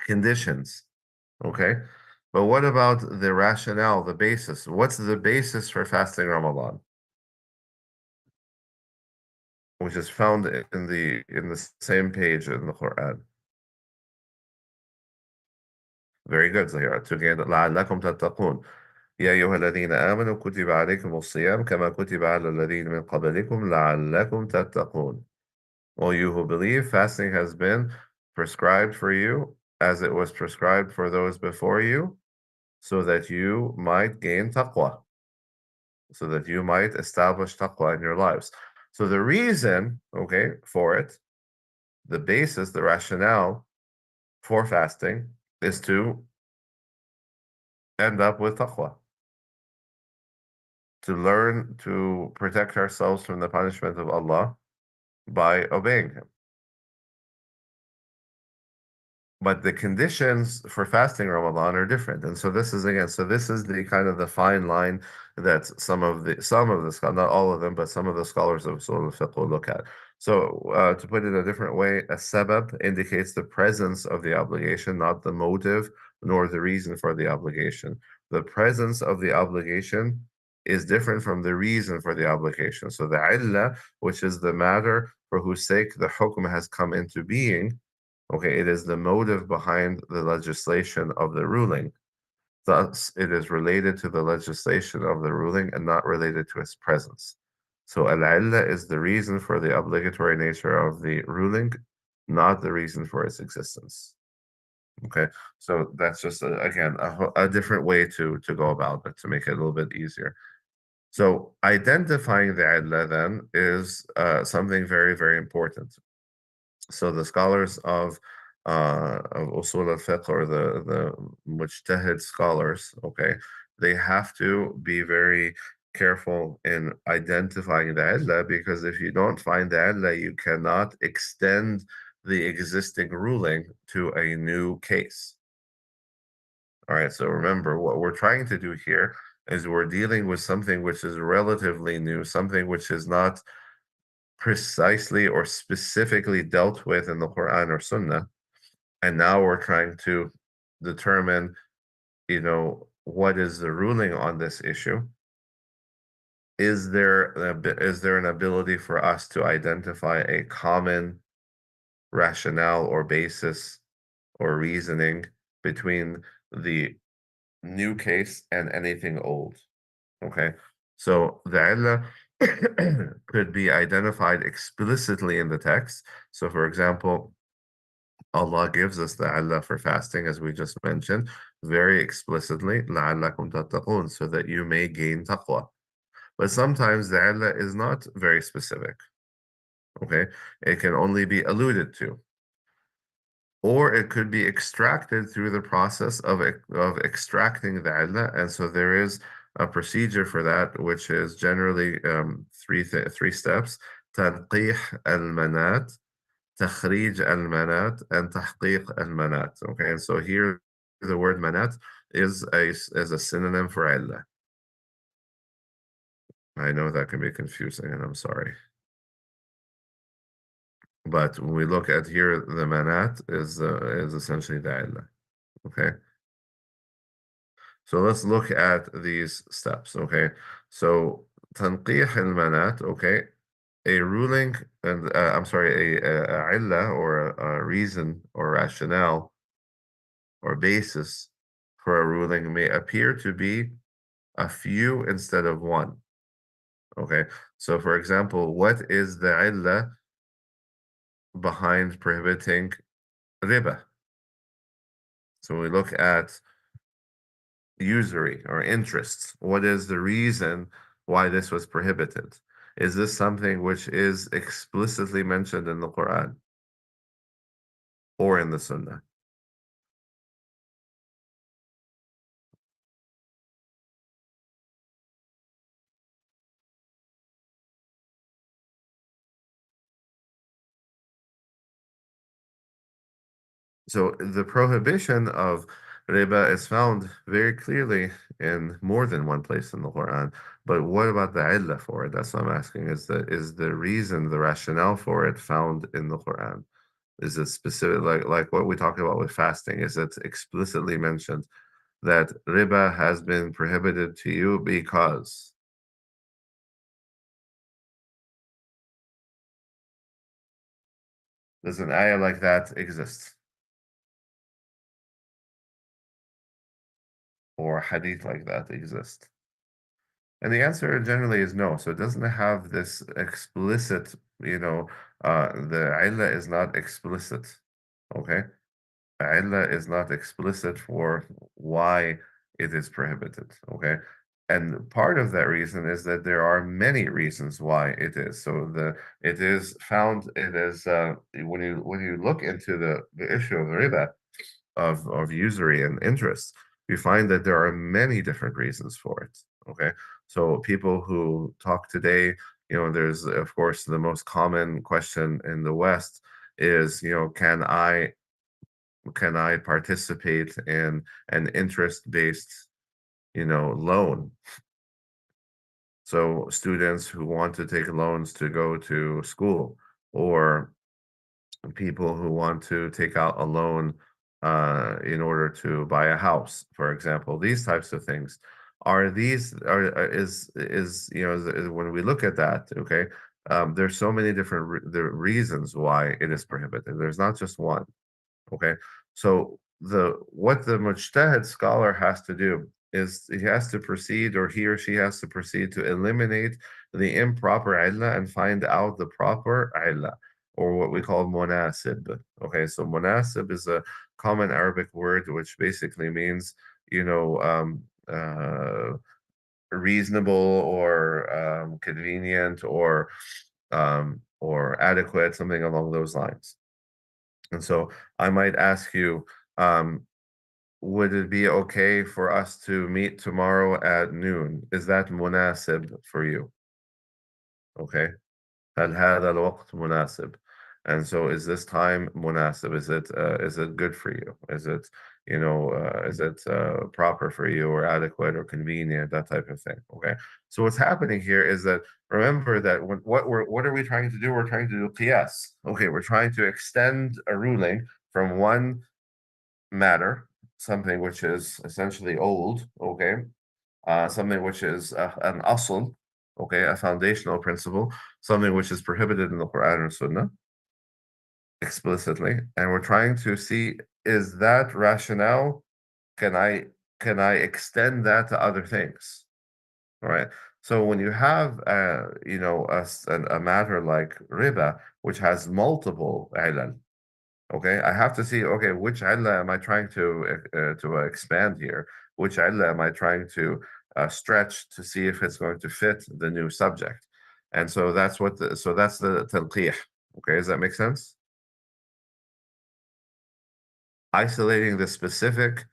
conditions. Okay. But what about the rationale, the basis? What's the basis for fasting Ramadan? Which is found in the same page in the Quran. Very good, Zahira. Together, لعلكم تتقون. يا أيها الذين آمنوا كتب عليكم الصيام كما كتب على الذين من قبلكم لعلكم تتقون. All you who believe, fasting has been prescribed for you as it was prescribed for those before you, so that you might gain taqwa, so that you might establish taqwa in your lives. So the reason, okay, for it, the basis, the rationale for fasting is to end up with taqwa, to learn to protect ourselves from the punishment of Allah by obeying Him. But the conditions for fasting Ramadan are different. And so this is the kind of the fine line that some of the scholars, not all of them, but some of the scholars of Usul al-Fiqh will look at. So to put it a different way, a sabab indicates the presence of the obligation, not the motive nor the reason for the obligation. The presence of the obligation is different from the reason for the obligation. So the illah, which is the matter for whose sake the hukm has come into being, okay, it is the motive behind the legislation of the ruling. Thus, it is related to the legislation of the ruling and not related to its presence. So, al-illah is the reason for the obligatory nature of the ruling, not the reason for its existence. Okay, so that's just again a different way to go about it to make it a little bit easier. So, identifying the illah then is something very, very important. So the scholars of Usul al-Fiqh or the Mujtahid scholars, okay, they have to be very careful in identifying the illah, because if you don't find the illah, you cannot extend the existing ruling to a new case. All right, so remember what we're trying to do here is we're dealing with something which is relatively new, something which is not precisely or specifically dealt with in the Quran or Sunnah. And now we're trying to determine, what is the ruling on this issue? Is there an ability for us to identify a common rationale or basis or reasoning between the new case and anything old? Okay, so the illah could be identified explicitly in the text. So, for example, Allah gives us the illah for fasting, as we just mentioned, very explicitly, لَعَلَّكُمْ تَتَّقُونَ, so that you may gain taqwa. But sometimes the illah is not very specific. Okay, it can only be alluded to, or it could be extracted through the process of extracting the illah. And so there is a procedure for that, which is generally three steps: تنقيح المنات, تخريج المنات, and تحقيق المنات. Okay, and so here the word manat is a synonym for illah. I know that can be confusing, and I'm sorry. But when we look at here, the manat is essentially the illah. Okay, so let's look at these steps. Okay, so tanqih al-manat. Okay, a ruling, and I'm sorry, a illah, or a reason or rationale or basis for a ruling may appear to be a few instead of one. Okay, so for example, what is the illah behind prohibiting riba? So we look at usury or interest. What is the reason why this was prohibited? Is this something which is explicitly mentioned in the Quran or in the Sunnah? So the prohibition of riba is found very clearly in more than one place in the Quran. But what about the illah for it? That's what I'm asking. Is the reason, the rationale for it found in the Quran? Is it specific, like what we talked about with fasting? Is it explicitly mentioned that riba has been prohibited to you because? Does an ayah like that exist? Or hadith like that exist? And the answer generally is no. So it doesn't have this explicit, the illah is not explicit. Okay? Illah is not explicit for why it is prohibited. Okay? And part of that reason is that there are many reasons why it is. So it is found, it is when you look into the issue of riba, of usury and interest, you find that there are many different reasons for it. Okay, so people who talk today, there's of course the most common question in the West is, can I participate in an interest-based, loan? So students who want to take loans to go to school, or people who want to take out a loan in order to buy a house, for example. These types of things is when we look at that, okay, there's so many different the reasons why it is prohibited. There's not just one. Okay, so what the mujtahid scholar has to do is he has to proceed, or he or she has to proceed to eliminate the improper illah and find out the proper illah, or what we call munasib. Okay, so munasib is a common Arabic word which basically means, reasonable, or convenient, or adequate, something along those lines. And so I might ask you, would it be okay for us to meet tomorrow at noon? Is that munasib for you? Okay. هل هذا الوقت مناسب? And so is this time munasib? Is it good for you? Is it proper for you, or adequate, or convenient, that type of thing? Okay. So what's happening here is that, remember that what are we trying to do? We're trying to do qiyas. Okay, we're trying to extend a ruling from one matter, something which is essentially old, okay, something which is an asl, okay, a foundational principle, something which is prohibited in the Quran or Sunnah explicitly, and we're trying to see, is that rationale, can I can I extend that to other things? All right. So when you have, a matter like riba, which has multiple ilal, okay, I have to see, okay, which ilal am I trying to expand here? Which ilal am I trying to stretch to see if it's going to fit the new subject? And so that's the tanqih. Okay, does that make sense? Isolating the specific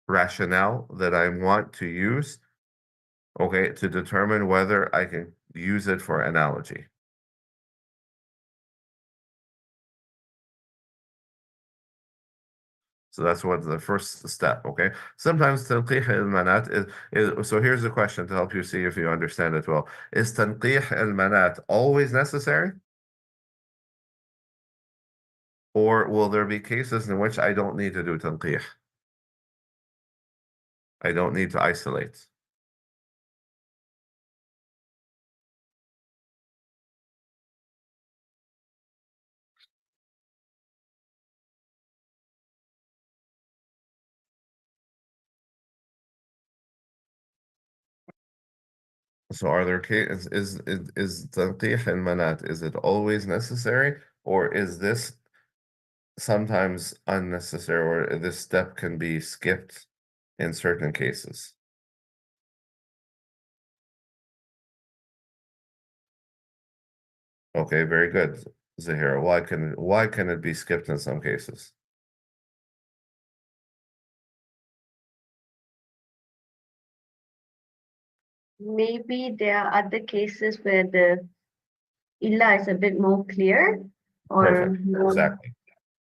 rationale that I want to use, okay, to determine whether I can use it for analogy. So that's what the first step, okay? Sometimes tanqih al-manat is so here's the question to help you see if you understand it well. Is tanqih al-manat always necessary? Or will there be cases in which I don't need to do tanqih? I don't need to isolate. So are there cases is tanqih al-manat, is it always necessary, or is this sometimes unnecessary, or this step can be skipped in certain cases? Okay, very good, Zahira. Why can it be skipped in some cases?
Maybe there are other cases where the illa is a bit more clear or
Perfect.
more.
Exactly.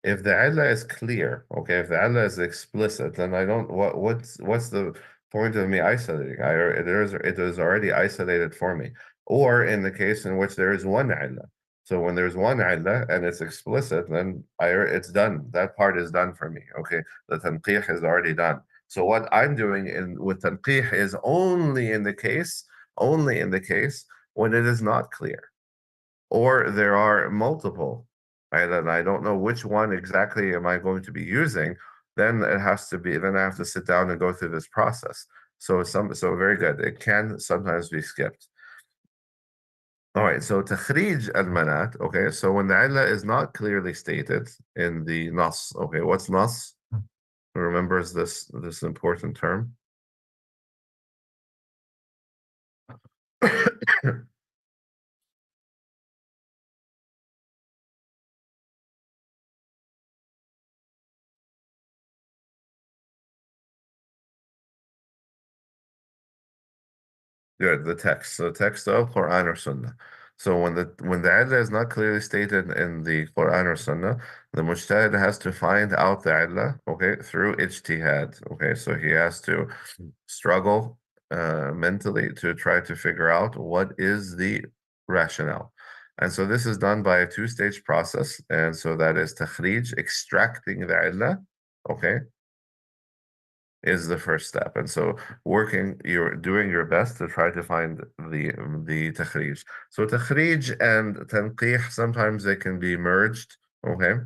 If the Allah is clear, okay, if the Allah is explicit, then I don't what's the point of me isolating? It is already isolated for me. Or in the case in which there is one Allah. So when there's one Allah and it's explicit, then it's done. That part is done for me. Okay. The tanqih is already done. So what I'm doing in with tanqih is only in the case when it is not clear or there are multiple, right? And I don't know which one exactly am I going to be using, then then I have to sit down and go through this process. So very good. It can sometimes be skipped. All right, so takhrij al-manat, okay, so when the illah is not clearly stated in the nas, okay, what's nas? Who remembers this important term? Good, the text. So the text of Quran or Sunnah. So when the illah is not clearly stated in the Quran or Sunnah, the mujtahid has to find out the illah, okay, through ijtihad. Okay, so he has to struggle mentally to try to figure out what is the rationale. And so this is done by a two-stage process. And so that is takhrij, extracting the illah, okay, is the first step. And so you're doing your best to try to find the takhrij. So takhrij and tanqih, sometimes they can be merged, okay?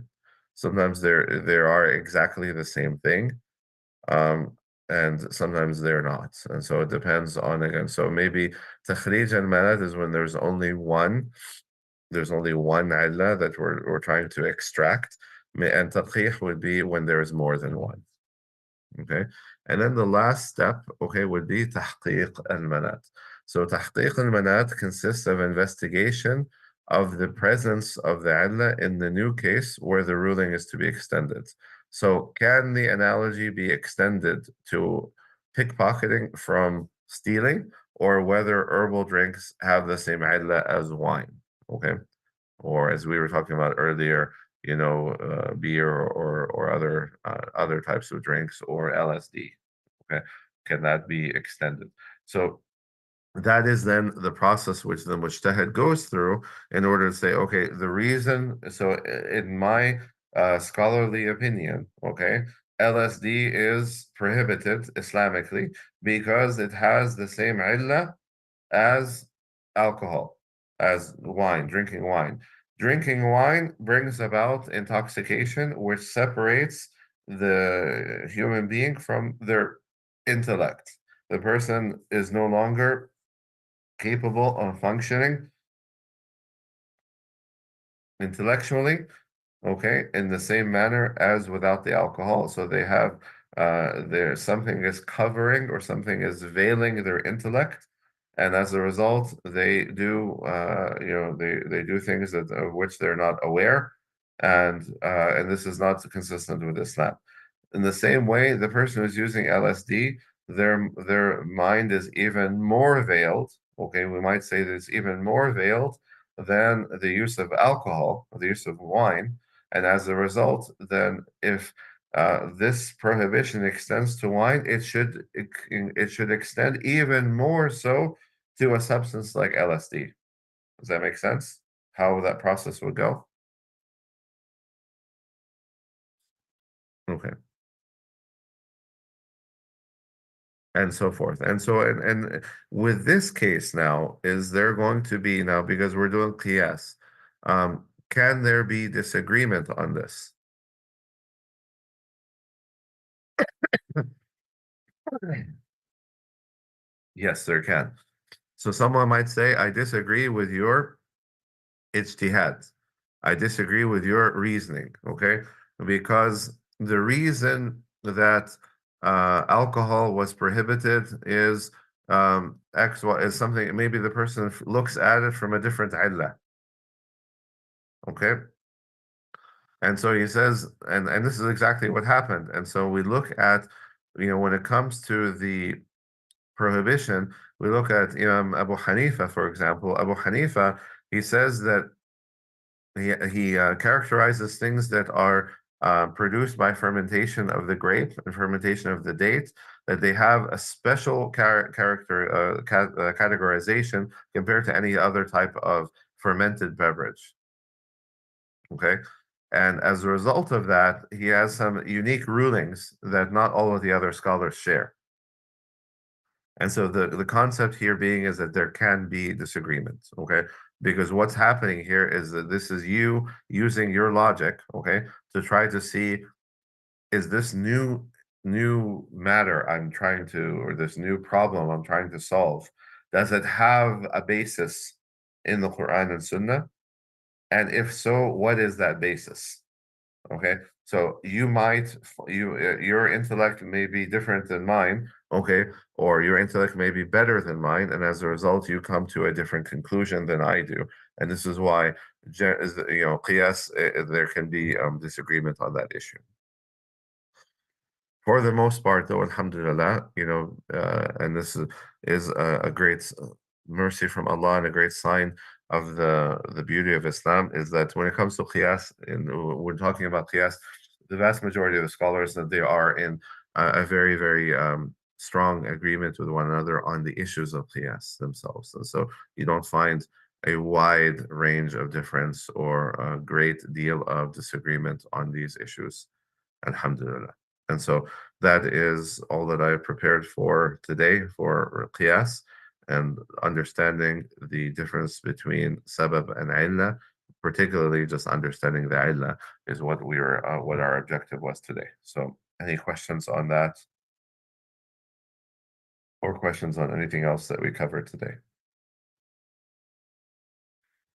Sometimes there are exactly the same thing. Um, and sometimes they're not. And so it depends on again. So maybe takhrij and manat is when there's only one illah that we're trying to extract. And tanqih would be when there's more than one. Okay. And then the last step, okay, would be tahqiq al-manat. So tahqiq al-manat consists of investigation of the presence of the illah in the new case where the ruling is to be extended. So can the analogy be extended to pickpocketing from stealing, or whether herbal drinks have the same illah as wine? Okay. Or as we were talking about earlier, beer or other types of drinks or LSD. Okay, can that be extended? So that is then the process which the mujtahid goes through in order to say, okay, the reason. So in my scholarly opinion, okay, LSD is prohibited Islamically because it has the same illah as alcohol, as wine, drinking wine. Drinking wine brings about intoxication, which separates the human being from their intellect. The person is no longer capable of functioning intellectually, okay, in the same manner as without the alcohol. So they have there's something is covering or something is veiling their intellect, and as a result, they do they do things that of which they're not aware, and this is not consistent with Islam. In the same way, the person who's using LSD, their mind is even more veiled. Okay, we might say that it's even more veiled than the use of alcohol, or the use of wine, and as a result, then if this prohibition extends to wine, it should extend even more so to a substance like LSD. Does that make sense? How that process would go? Okay. And so forth. And so, and with this case now, is there going to be now, because we're doing Qiyas, can there be disagreement on this? Yes, there can. So someone might say, I disagree with your ijtihad. I disagree with your reasoning, okay? Because the reason that alcohol was prohibited is X, Y, is something, maybe the person looks at it from a different illah, okay? And so he says, and this is exactly what happened. And so we look at, when it comes to the prohibition, we look at Imam Abu Hanifa, for example. Abu Hanifa, he says that he characterizes things that are produced by fermentation of the grape and fermentation of the date, that they have a special categorization compared to any other type of fermented beverage. Okay. And as a result of that, he has some unique rulings that not all of the other scholars share. And so the concept here being is that there can be disagreements, okay? Because what's happening here is that this is you using your logic, okay, to try to see, is this new matter I'm trying to, or this new problem I'm trying to solve, does it have a basis in the Quran and Sunnah? And if so, what is that basis? Okay, so your intellect may be different than mine, okay, or your intellect may be better than mine, and as a result you come to a different conclusion than I do, and this is why qiyas, there can be disagreement on that issue. For the most part, though, alhamdulillah, and this is a great mercy from Allah and a great sign of the beauty of Islam, is that when it comes to qiyas, and we're talking about qiyas, the vast majority of the scholars, that they are in a very, very strong agreement with one another on the issues of qiyas themselves. And so you don't find a wide range of difference or a great deal of disagreement on these issues, alhamdulillah. And so that is all that I prepared for today for Qiyas, and understanding the difference between sabab and illah, particularly just understanding the illah is what what our objective was today. So any questions on that, or questions on anything else that we covered today?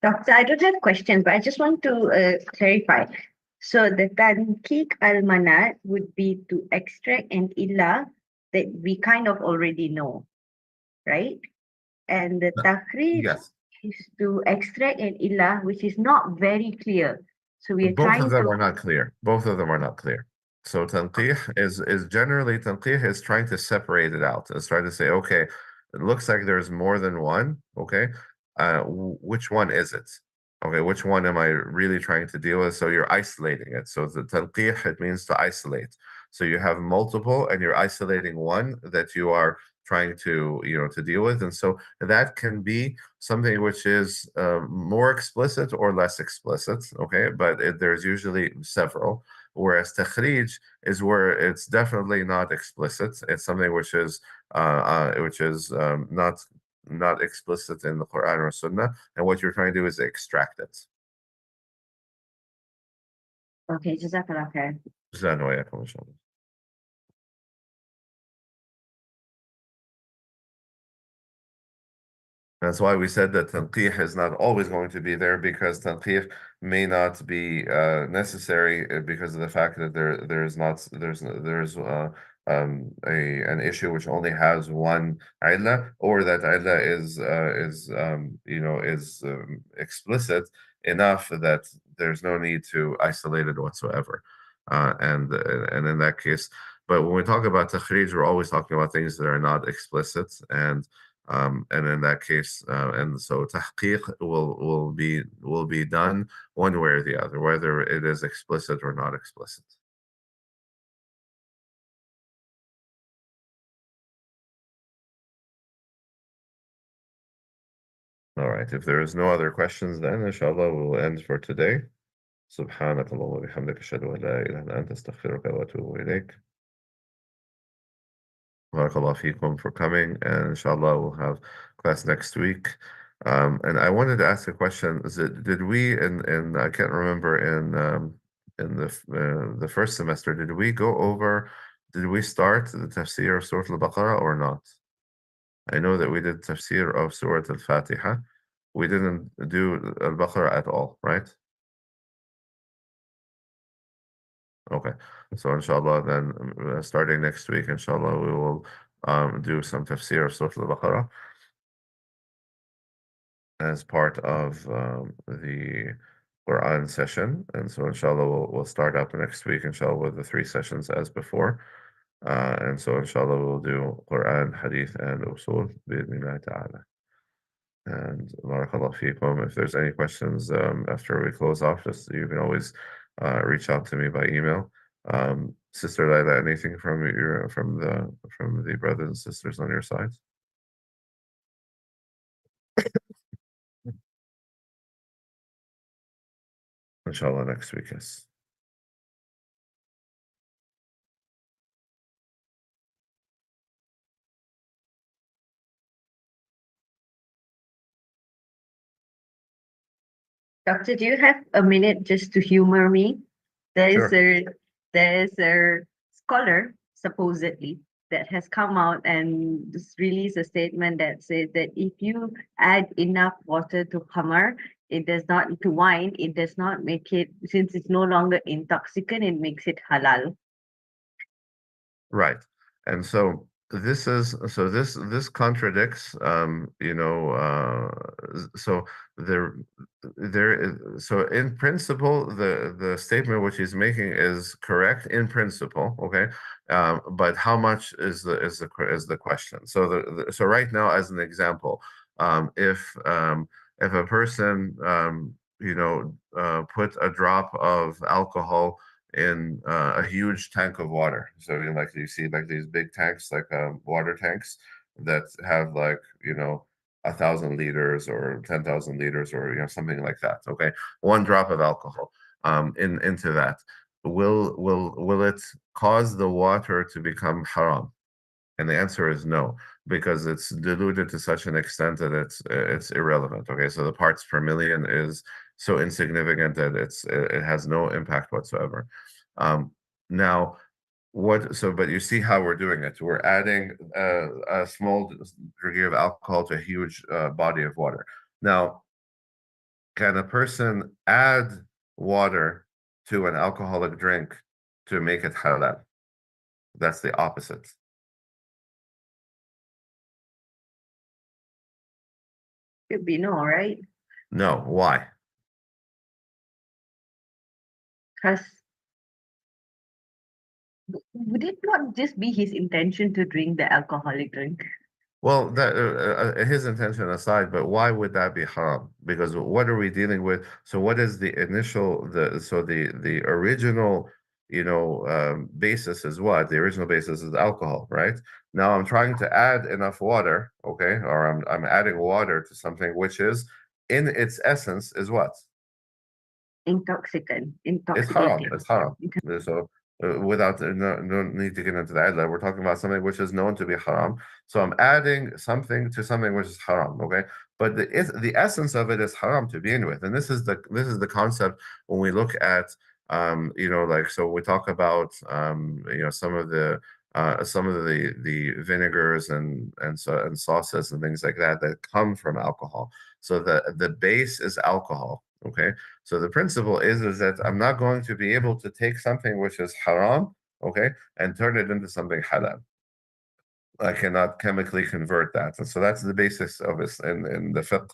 Doctor, I don't have questions, but I just want to clarify. So the tanqiq al-manat would be to extract an illah that we kind of already know, right? And the takhrij
Yes.
is to extract an illah which is not very clear. So we are
Both of
trying
them
to.
are not clear. Both of them are not clear. So tanqih is generally, tanqih is trying to separate it out. It's trying to say, okay, it looks like there's more than one. Okay, which one is it? Okay, which one am I really trying to deal with? So you're isolating it. So the tanqih, it means to isolate. So you have multiple, and you're isolating one that you are trying to to deal with, and so that can be something which is more explicit or less explicit, okay, but there's usually several, whereas takhrij is where it's definitely not explicit. It's something which is not explicit in the Quran or Sunnah, and what you're trying to do is extract it.
Okay, Jazakallah khair.
جزانا وإياكم إن شاء الله. That's why we said that tanqih is not always going to be there, because tanqih may not be necessary because of the fact that there's a an issue which only has one illah, or that illah is explicit enough that there's no need to isolate it whatsoever. And in that case, but when we talk about takhrij, we're always talking about things that are not explicit, and in that case, and so tahqiq will be done one way or the other, whether it is explicit or not explicit. All right. If there is no other questions, then inshallah we'll end for today. سبحانك اللهم وبحمدك أشهد أن لا إله إلا أنت أستغفرك وأتوب إليك. Barakallah feekum for coming, and inshallah we'll have class next week. And I wanted to ask a question: did we, and I can't remember in the first semester, did we go over? Did we start the tafsir of Surah Al-Baqarah or not? I know that we did tafsir of Surah Al-Fatiha. We didn't do Al-Baqarah at all, right? Okay, so inshallah, then starting next week, inshallah, we will do some tafsir of Surah Al-Baqarah as part of the Quran session. And so inshallah, we'll start out the next week, inshallah, with the 3 sessions as before. And so inshallah, we'll do Quran, Hadith, and Usul, bi'idhnillah ta'ala. And barakallah feekum. If there's any questions after we close off, just you can always reach out to me by email. Sister Laila, anything from the brothers and sisters on your side? Inshallah, next week, yes.
Doctor, do you have a minute just to humor me?
Sure.
There is a scholar, supposedly, that has come out and just released a statement that says that if you add enough water to khamar, it does not to wine, it does not make it, since it's no longer intoxicant, it makes it halal.
Right. And so this contradicts so so in principle the statement which he's making is correct in principle, okay, but how much is the question. So so right now, as an example, if a person put a drop of alcohol in a huge tank of water. So like you see like these big tanks, like water tanks that have like 1,000 liters or 10,000 liters or something like that. Okay, one drop of alcohol into that. Will it cause the water to become haram? And the answer is no, because it's diluted to such an extent that it's irrelevant. Okay, so the parts per million is so insignificant that it has no impact whatsoever. Now, but you see how we're doing it. We're adding a small degree of alcohol to a huge body of water. Now, can a person add water to an alcoholic drink to make it halal? That's the opposite.
Should be no, right?
No. Why?
Because would it not just be his intention to drink the alcoholic drink?
Well, that his intention aside, but why would that be haram? Because what are we dealing with? So what is the initial the original basis is what? The original basis is alcohol, right? Now I'm trying to add enough water, okay, or I'm adding water to something which is in its essence is what?
Intoxicant,
It's haram.
intoxicating.
It's haram. So without no need to get into the adla, we're talking about something which is known to be haram. So I'm adding something to something which is haram. Okay, but the essence of it is haram to begin with, and this is the concept when we look at like so we talk about some of the some of the vinegars and sauces and things like that that come from alcohol. So the base is alcohol. Okay, so the principle is that I'm not going to be able to take something which is haram, okay, and turn it into something halal. I cannot chemically convert that, and so that's the basis of it in the fiqh,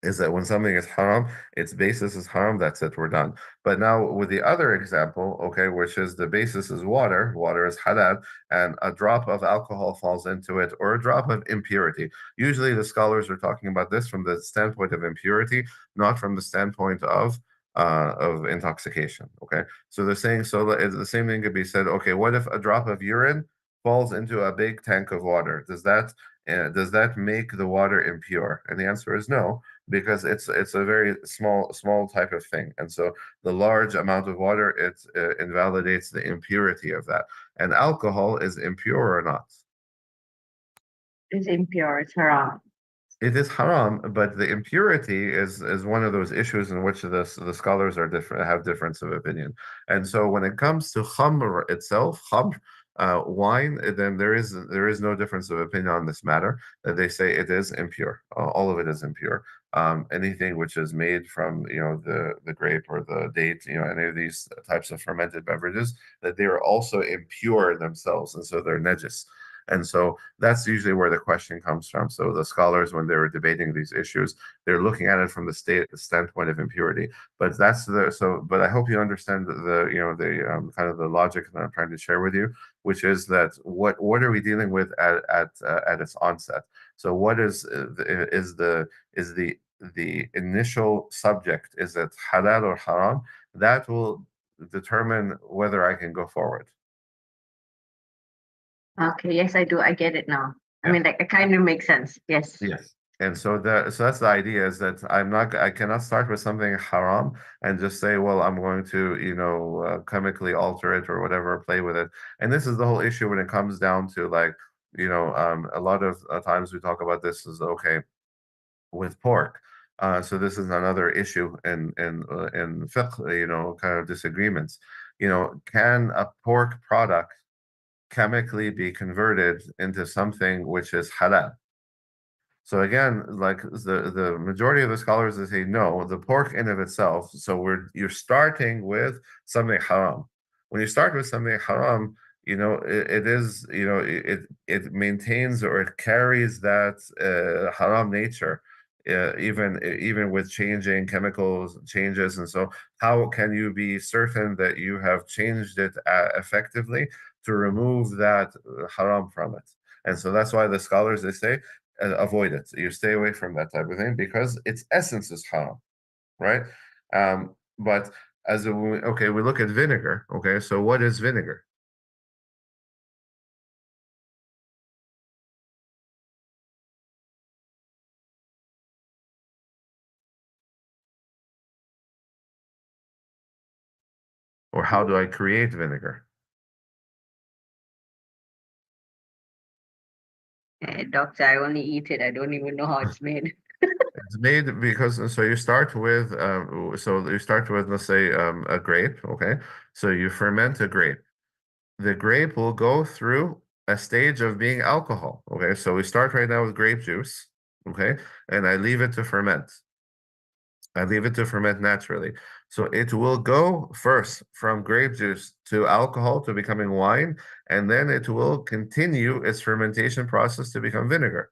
is that when something is haram, its basis is haram, that's it, we're done. But now with the other example, okay, which is the basis is water is halal, and a drop of alcohol falls into it, or a drop of impurity. Usually the scholars are talking about this from the standpoint of impurity, not from the standpoint of intoxication. Okay. So they're saying, so the same thing could be said, okay, what if a drop of urine falls into a big tank of water? Does that make the water impure? And the answer is no, because it's a very small type of thing, and so the large amount of water, it invalidates the impurity of that. And alcohol is impure or not?
It's impure. It's haram.
It is haram, but the impurity is one of those issues in which the scholars are different, have difference of opinion. And so when it comes to khamr itself, khamr, wine, then there is no difference of opinion on this matter. They say it is impure. All of it is impure. Anything which is made from the grape or the date, any of these types of fermented beverages, that they are also impure themselves, and so they're najis. And so that's usually where the question comes from. So the scholars, when they were debating these issues, they're looking at it from the standpoint of impurity. But But I hope you understand the kind of the logic that I'm trying to share with you, which is that what are we dealing with at its onset? So what is the initial subject? Is it halal or haram? That will determine whether I can go forward.
Okay, yes, I do. I get it now. I
Yeah.
mean, like, it kind of makes sense. Yes.
Yes. And so that's the idea, is that I cannot start with something haram and just say, well, I'm going to, chemically alter it or whatever, play with it. And this is the whole issue when it comes down to, like, a lot of times we talk about this is okay with pork. So this is another issue in fiqh, kind of disagreements. Can a pork product chemically be converted into something which is halal? So again, like the majority of the scholars, they say no, the pork in of itself. So you're starting with something haram. When you start with something haram, it is, it maintains or it carries that haram nature, even with changing chemicals changes. And so how can you be certain that you have changed it effectively to remove that haram from it? And so that's why the scholars, they say, avoid it. You stay away from that type of thing because its essence is haram, right? But okay, we look at vinegar. Okay, so what is vinegar? Or how do I create vinegar?
Doctor, I only eat it. I don't even know how it's made.
It's made because you start with, let's say, a grape. Okay, so you ferment a grape. The grape will go through a stage of being alcohol. Okay, so we start right now with grape juice. Okay, and I leave it to ferment. I leave it to ferment naturally. So it will go first from grape juice to alcohol to becoming wine, and then it will continue its fermentation process to become vinegar.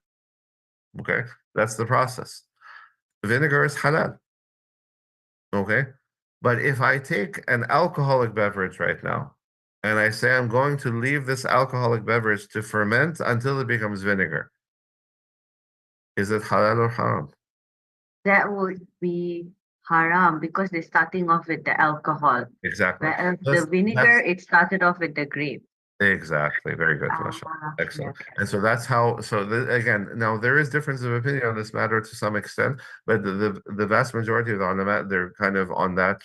Okay, that's the process. Vinegar is halal. Okay, but if I take an alcoholic beverage right now and I say I'm going to leave this alcoholic beverage to ferment until it becomes vinegar, is it halal or haram?
That would be haram because they're starting off with the alcohol.
Exactly.
Whereas the
That's
vinegar,
that's
it started off with the grape.
Exactly. Very good,
Ah,
Masha.
okay,
Excellent.
okay.
And so that's how, again, now there is difference of opinion on this matter to some extent, but the vast majority of the ulama, they're kind of on that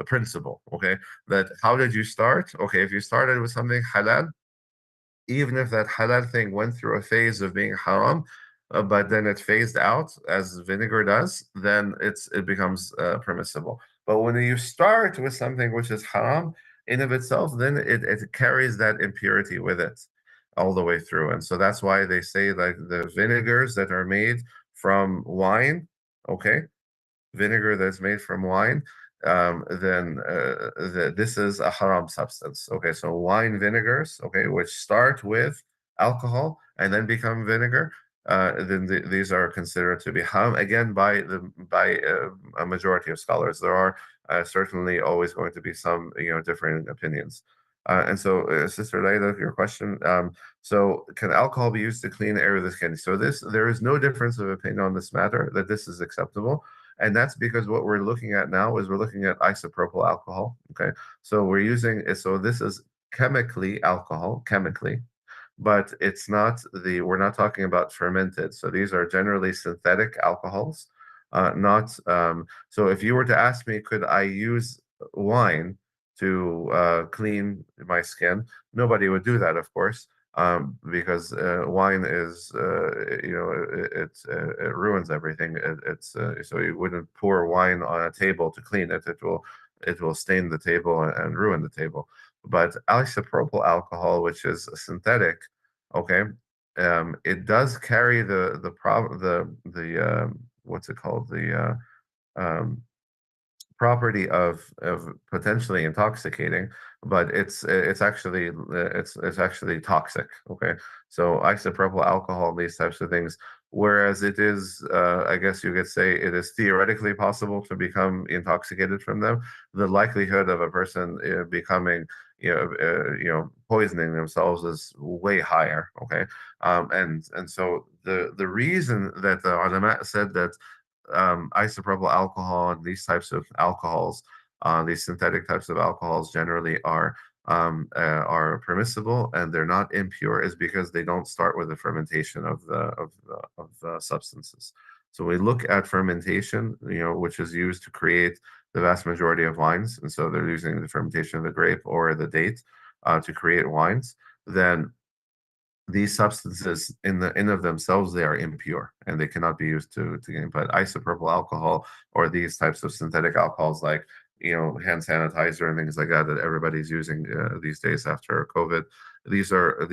principle. Okay. That how did you start? Okay. If you started with something halal, even if that halal thing went through a phase of being haram, but then it phased out as vinegar does, then it becomes permissible. But when you start with something which is haram, in of itself, then it carries that impurity with it all the way through. And so that's why they say like the vinegars that are made from wine, okay, vinegar that's made from wine, then this is a haram substance. Okay, so wine vinegars, okay, which start with alcohol and then become vinegar, then these are considered to be haram again by a majority of scholars. There are certainly always going to be some different opinions. And so, Sister Layla, your question. So, can alcohol be used to clean air with the skin? So, there is no difference of opinion on this matter that this is acceptable. And that's because what we're looking at now is we're looking at isopropyl alcohol. Okay. So we're using it. So this is chemically alcohol, chemically, but we're not talking about fermented. So these are generally synthetic alcohols. Not So if you were to ask me, could I use wine to clean my skin? Nobody would do that, of course, because wine is, it ruins everything. So you wouldn't pour wine on a table to clean it. It will stain the table and ruin the table. But isopropyl alcohol, which is synthetic, okay, it does carry the problem the what's it called um, property of potentially intoxicating, but it's actually toxic. Okay, so isopropyl alcohol and these types of things, whereas it is, I guess you could say, it is theoretically possible to become intoxicated from them. The likelihood of a person becoming poisoning themselves is way higher. Okay, and so the reason that the ulama said that isopropyl alcohol and these types of alcohols, these synthetic types of alcohols generally are permissible and they're not impure is because they don't start with the fermentation of the substances. So we look at fermentation, which is used to create the vast majority of wines, and so they're using the fermentation of the grape or the date to create wines. Then these substances in of themselves, they are impure and they cannot be used to gain. But isopropyl alcohol or these types of synthetic alcohols like hand sanitizer and things like that that everybody's using these days after COVID, these are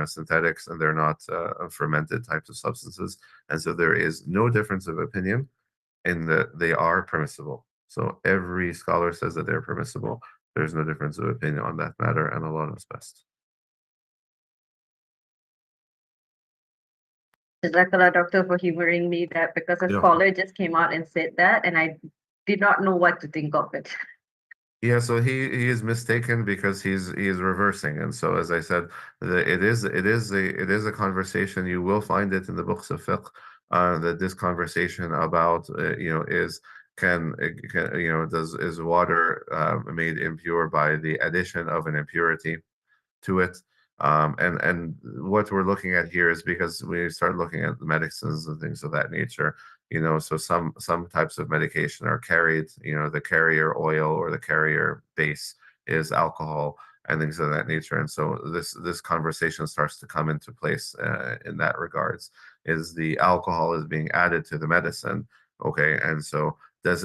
synthetics, and they're not fermented types of substances, and so there is no difference of opinion in that they are permissible. So every scholar says that they're permissible. There's no difference of opinion on that matter, and Allah knows best.
Jazakallah, doctor, for humoring me that because a
Yeah.
scholar just came out and said that, and I did not know what to think of it.
Yeah, so he is mistaken because he is reversing, and so as I said, it is a conversation. You will find it in the books of fiqh, that this conversation about is can does is water made impure by the addition of an impurity to it. And what we're looking at here is because we start looking at the medicines and things of that nature, so some types of medication are carried, the carrier oil or the carrier base is alcohol and things of that nature. And so this conversation starts to come into place in that regards. Is the alcohol is being added to the medicine, okay? And so is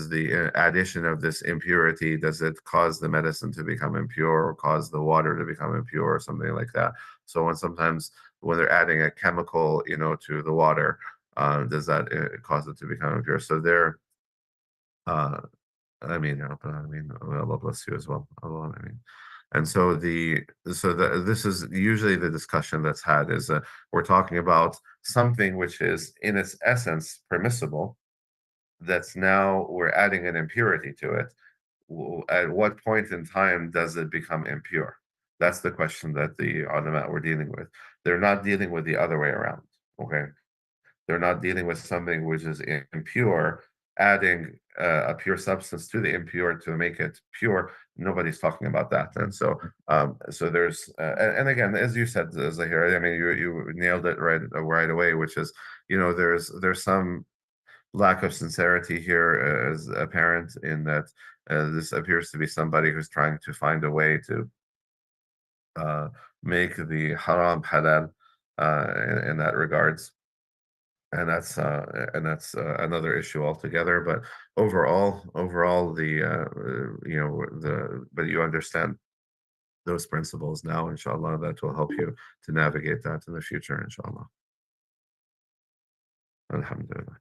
the addition of this impurity, does it cause the medicine to become impure or cause the water to become impure or something like that? So sometimes when they're adding a chemical, to the water, does that cause it to become impure? So uh, Allah bless you as well. Allah, I mean. And so this is usually the discussion that's had is we're talking about something which is in its essence permissible, that's now we're adding an impurity to it. At what point in time does it become impure? That's the question that the ulama were dealing with. They're not dealing with the other way around. Okay, they're not dealing with something which is impure, adding a pure substance to the impure to make it pure. Nobody's talking about that. And so there's and again, as you said, Zahir, I mean, you nailed it right away, which is there's some lack of sincerity here is apparent in that this appears to be somebody who's trying to find a way to uh, make the haram halal in that regards. and that's another issue altogether. But overall, but you understand those principles now, inshallah, that will help you to navigate that in the future, inshallah. Alhamdulillah.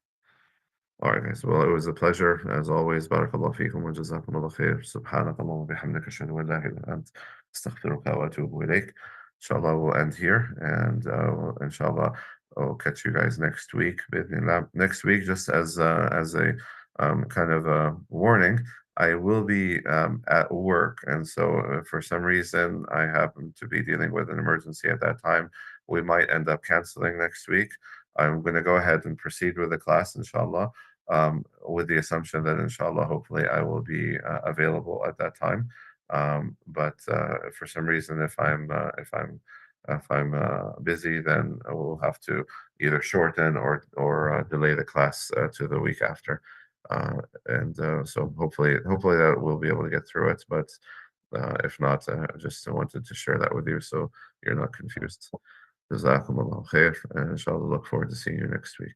All right, guys. Well, it was a pleasure as always. Barakallahu feekum wa jazakumullah khair. Subhanakallah wa bihamdika ashhadu an la ilaha illa ant astaghfiruka wa atubu ilayk. Inshallah, we'll end here, and inshallah, I'll catch you guys next week. Bismillah. Next week, just as a kind of a warning, I will be at work, and so for some reason I happen to be dealing with an emergency at that time. We might end up canceling next week. I'm going to go ahead and proceed with the class, inshallah, with the assumption that, inshallah, hopefully, I will be available at that time. But for some reason, if I'm busy, then we'll have to either shorten or delay the class to the week after. And so hopefully that we'll be able to get through it. But if not, I just wanted to share that with you so you're not confused. Jazakumullah khair, and inshallah look forward to seeing you next week.